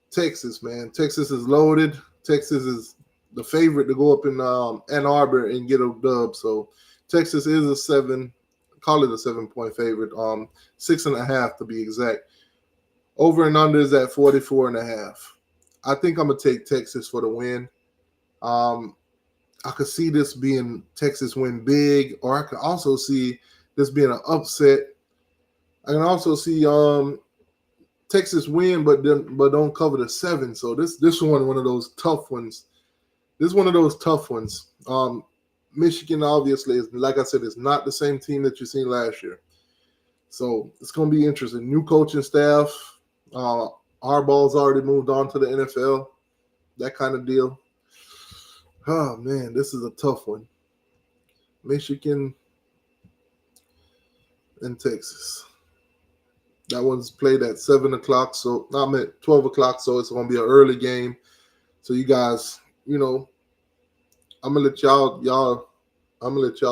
Texas, man. Texas is loaded. Texas is the favorite to go up in Ann Arbor and get a dub. So Texas is a 7-point favorite. 6.5 to be exact. Over and under is at 44.5. I think I'm gonna take Texas for the win. I could see this being Texas win big, or I could also see this being an upset. I can also see Texas win, but don't cover the 7. So this one of those tough ones. This is one of those tough ones. Michigan obviously is, like I said, is not the same team that you seen last year. So it's gonna be interesting. New coaching staff. Harbaugh's already moved on to the NFL. That kind of deal. Oh man, this is a tough one. Michigan and Texas. That one's played at 7 o'clock, so I'm at 12 o'clock, so it's gonna be an early game. So you guys, I'm gonna let y'all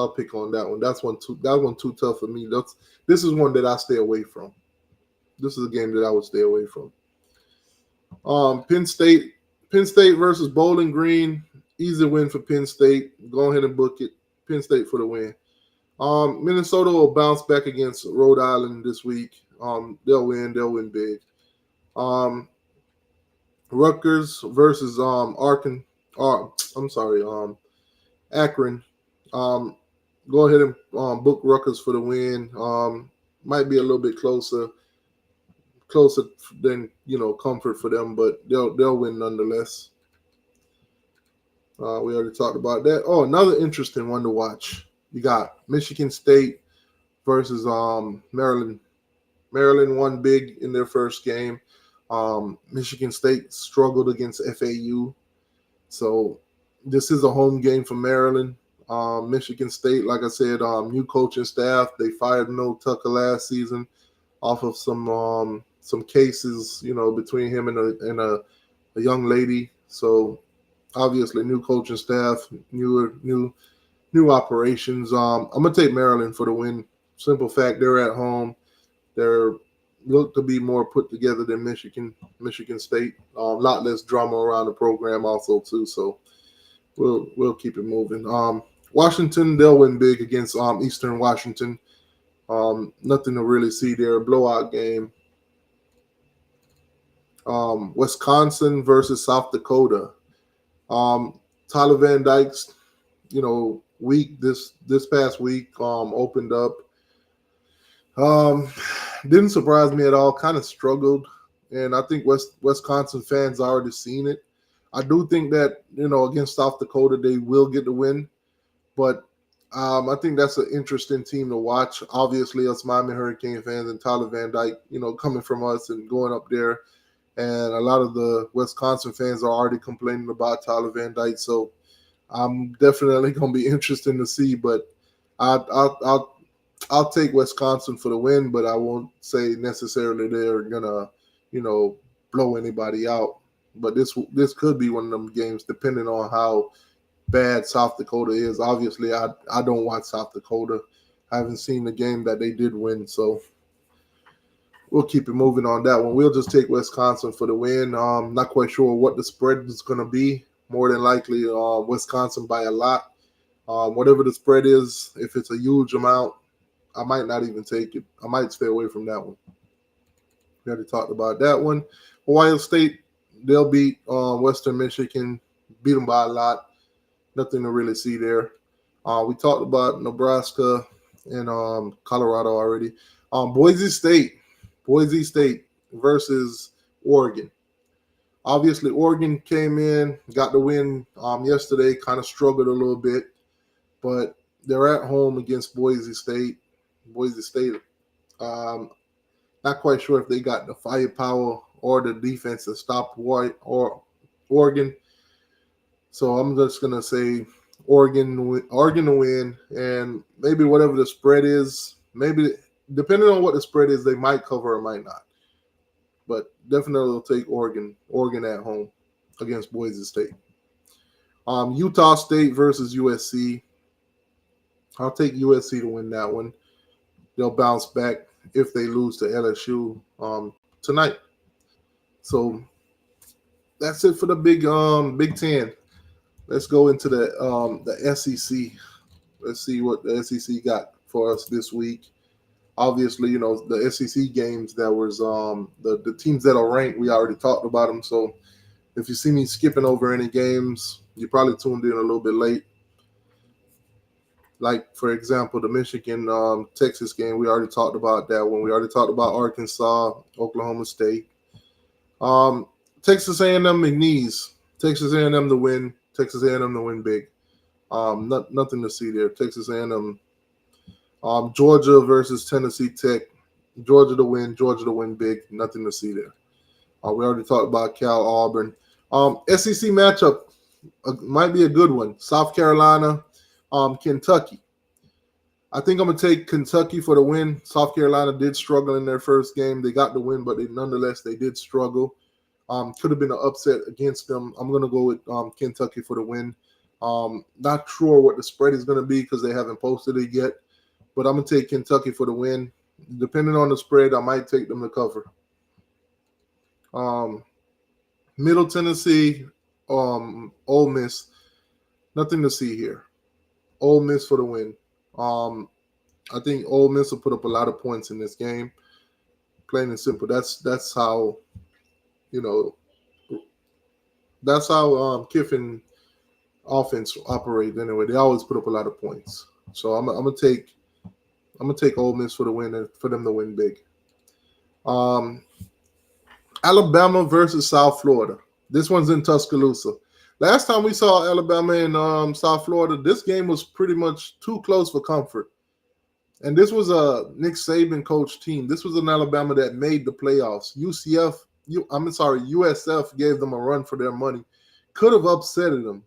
pick on that one. That one too tough for me. This is one that I stay away from. This is a game that I would stay away from. Penn State versus Bowling Green. Easy win for Penn State. Go ahead and book it. Penn State for the win. Minnesota will bounce back against Rhode Island this week. They'll win. They'll win big. Rutgers versus Akron. Go ahead and book Rutgers for the win. Might be a little bit closer than comfort for them, but they'll win nonetheless. We already talked about that. Oh, another interesting one to watch. You got Michigan State versus Maryland. Maryland won big in their first game. Michigan State struggled against FAU. So this is a home game for Maryland. Michigan State, like I said, new coaching staff. They fired Mel Tucker last season off of some cases, between him and a young lady. So obviously new coaching staff, new operations. I'm gonna take Maryland for the win. Simple fact, they're at home. They're look to be more put together than Michigan State. A lot less drama around the program also too. So we'll keep it moving. Washington, they'll win big against Eastern Washington. Nothing to really see there. Blowout game. Wisconsin versus South Dakota. Tyler Van Dyke's, week this past week opened up. Didn't surprise me at all. Kind of struggled, and I think Wisconsin fans already seen it. I do think that against South Dakota they will get the win, but I think that's an interesting team to watch. Obviously, us Miami Hurricane fans and Tyler Van Dyke, coming from us and going up there, and a lot of the Wisconsin fans are already complaining about Tyler Van Dyke. So I'm definitely going to be interesting to see, but I'll take Wisconsin for the win, but I won't say necessarily they're gonna, blow anybody out. But this could be one of them games, depending on how bad South Dakota is. Obviously, I don't watch South Dakota. I haven't seen the game that they did win, so we'll keep it moving on that one. We'll just take Wisconsin for the win. Not quite sure what the spread is going to be. More than likely, Wisconsin by a lot. Whatever the spread is, if it's a huge amount, I might not even take it. I might stay away from that one. We already talked about that one. Ohio State, they'll beat Western Michigan, beat them by a lot. Nothing to really see there. We talked about Nebraska and Colorado already. Boise State versus Oregon. Obviously, Oregon came in, got the win yesterday, kind of struggled a little bit, but they're at home against Boise State. Not quite sure if they got the firepower or the defense to stop Oregon. So I'm just going to say Oregon to win, and maybe whatever the spread is, maybe depending on what the spread is, they might cover or might not. But definitely will take Oregon at home against Boise State. Utah State versus USC. I'll take USC to win that one. They'll bounce back if they lose to LSU tonight. So that's it for the Big Ten. Let's go into the SEC. Let's see what the SEC got for us this week. Obviously, the SEC games that was the teams that are ranked, we already talked about them. So if you see me skipping over any games, you probably tuned in a little bit late. Like, for example, the Michigan-Texas game, we already talked about that one. We already talked about Arkansas, Oklahoma State. Texas A&M McNeese. Texas A&M to win. Texas A&M to win big. Nothing to see there. Texas A&M. Georgia versus Tennessee Tech. Georgia to win big. Nothing to see there. We already talked about Cal Auburn. SEC matchup might be a good one. South Carolina, Kentucky. I think I'm going to take Kentucky for the win. South Carolina did struggle in their first game. They got the win, but nonetheless, they did struggle. Could have been an upset against them. I'm going to go with Kentucky for the win. Not sure what the spread is going to be because they haven't posted it yet, but I'm going to take Kentucky for the win. Depending on the spread, I might take them to cover. Middle Tennessee, Ole Miss. Nothing to see here. Ole Miss for the win. I think Ole Miss will put up a lot of points in this game. Plain and simple. That's how, that's how Kiffin offense operates anyway. They always put up a lot of points. So I'm gonna take Ole Miss for the win and for them to win big. Alabama versus South Florida. This one's in Tuscaloosa. Last time we saw Alabama and South Florida, this game was pretty much too close for comfort. And this was a Nick Saban coach team. This was an Alabama that made the playoffs. USF gave them a run for their money. Could have upsetted them.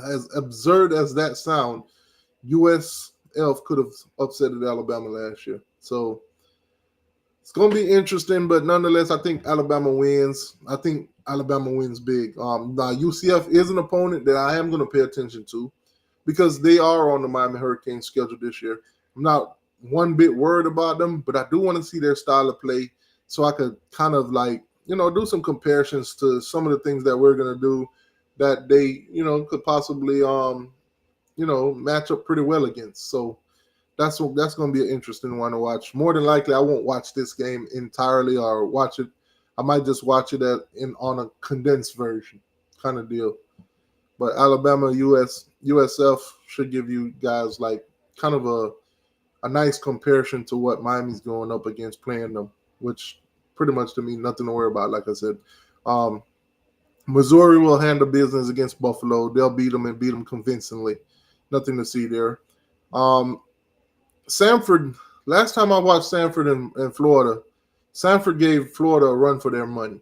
As absurd as that sound, USF could have upsetted Alabama last year. So it's going to be interesting, but nonetheless, I think Alabama wins. I think Alabama wins big. Now, UCF is an opponent that I am going to pay attention to because they are on the Miami Hurricanes schedule this year. I'm not one bit worried about them, but I do want to see their style of play so I could kind of like, do some comparisons to some of the things that we're going to do that they, could possibly, match up pretty well against. So that's going to be an interesting one to watch. More than likely, I won't watch this game entirely or watch it. I might just watch it on a condensed version kind of deal. But Alabama, USF should give you guys like kind of a nice comparison to what Miami's going up against playing them, which pretty much to me, nothing to worry about. Like I said, Missouri will handle business against Buffalo. They'll beat them and beat them convincingly. Nothing to see there. Samford, last time I watched Samford in Florida, Samford gave Florida a run for their money.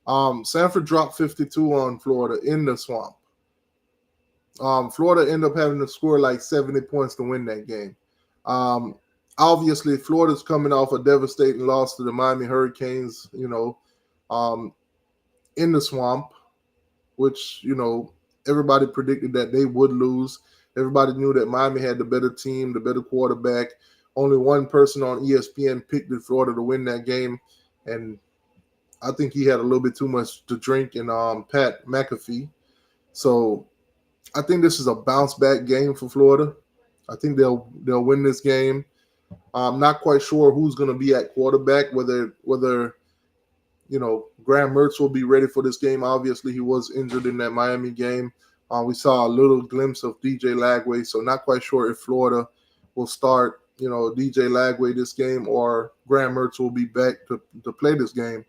Samford dropped 52 on Florida in the swamp. Florida ended up having to score like 70 points to win that game. Obviously, Florida's coming off a devastating loss to the Miami Hurricanes, in the swamp, which, everybody predicted that they would lose. Everybody knew that Miami had the better team, the better quarterback. Only one person on ESPN picked Florida to win that game, and I think he had a little bit too much to drink in Pat McAfee. So I think this is a bounce back game for Florida. I think they'll win this game. I'm not quite sure who's going to be at quarterback, whether Graham Mertz will be ready for this game. Obviously, he was injured in that Miami game. We saw a little glimpse of DJ Lagway, so not quite sure if Florida will start, DJ Lagway this game or Graham Mertz will be back to play this game.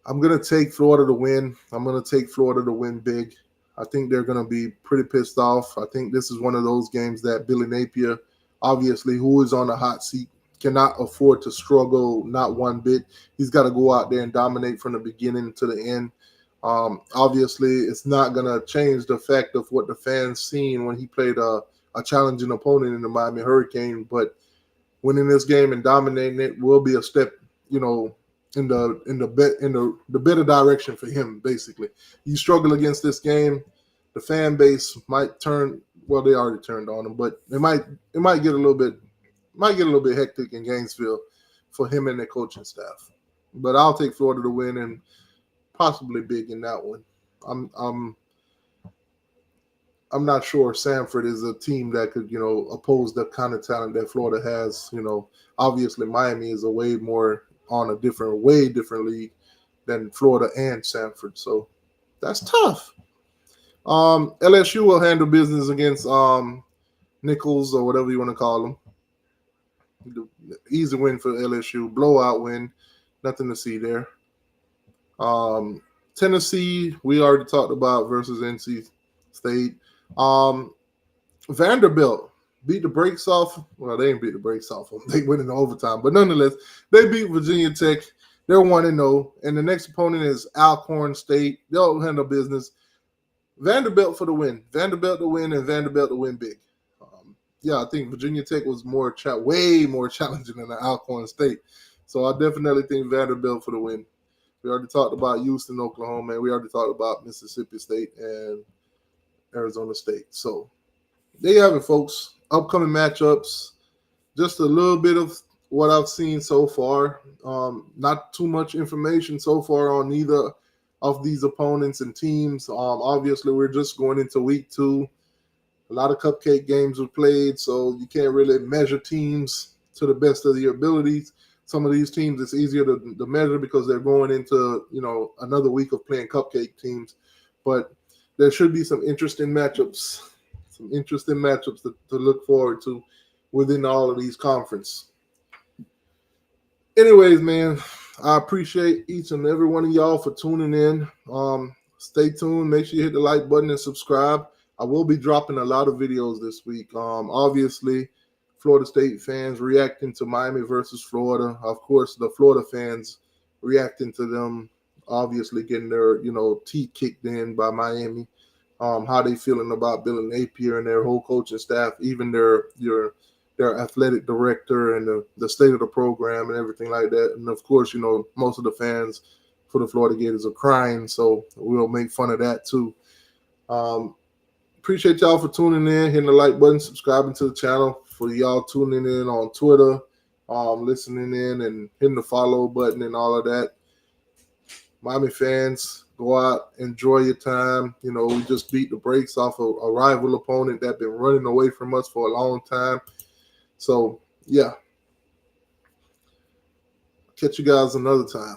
I'm going to take Florida to win. I'm going to take Florida to win big. I think they're going to be pretty pissed off. I think this is one of those games that Billy Napier, obviously, who is on the hot seat, cannot afford to struggle not one bit. He's got to go out there and dominate from the beginning to the end. Obviously, it's not going to change the fact of what the fans seen when he played a challenging opponent in the Miami Hurricane. But winning this game and dominating it will be a step, in the better direction for him. Basically, you struggle against this game, the fan base might turn. Well, they already turned on him, but it might get a little bit hectic in Gainesville for him and their coaching staff. But I'll take Florida to win and possibly big in that one. I'm not sure Samford is a team that could, oppose the kind of talent that Florida has. Obviously Miami is way different league than Florida and Samford. So that's tough. LSU will handle business against Nichols or whatever you want to call them. Easy win for LSU. Blowout win. Nothing to see there. Tennessee, we already talked about versus NC State. Vanderbilt beat the brakes off. Well, they didn't beat the brakes off them. They went into overtime. But nonetheless, they beat Virginia Tech. They're 1-0. And the next opponent is Alcorn State. They'll handle business. Vanderbilt for the win. Vanderbilt to win and Vanderbilt to win big. I think Virginia Tech was way more challenging than Alcorn State. So I definitely think Vanderbilt for the win. We already talked about Houston, Oklahoma, and we already talked about Mississippi State and Arizona State. So there you have it, folks. Upcoming matchups. Just a little bit of what I've seen so far. Not too much information so far on either of these opponents and teams. Obviously, we're just going into week 2. A lot of cupcake games were played, so you can't really measure teams to the best of your abilities. Some of these teams, it's easier to measure because they're going into, another week of playing cupcake teams. But there should be some interesting matchups to look forward to within all of these conferences. Anyways, man, I appreciate each and every one of y'all for tuning in. Stay tuned. Make sure you hit the like button and subscribe. I will be dropping a lot of videos this week. Obviously, Florida State fans reacting to Miami versus Florida. Of course, the Florida fans reacting to them, obviously getting their, teeth kicked in by Miami. How they feeling about Billy Napier and their whole coaching staff, even their athletic director and the state of the program and everything like that. And of course, most of the fans for the Florida Gators are crying, so we'll make fun of that too. appreciate y'all for tuning in, hitting the like button, subscribing to the channel. For y'all tuning in on Twitter, listening in and hitting the follow button and all of that. Miami fans, go out, enjoy your time. You know, we just beat the brakes off a rival opponent that been running away from us for a long time. So, yeah. Catch you guys another time.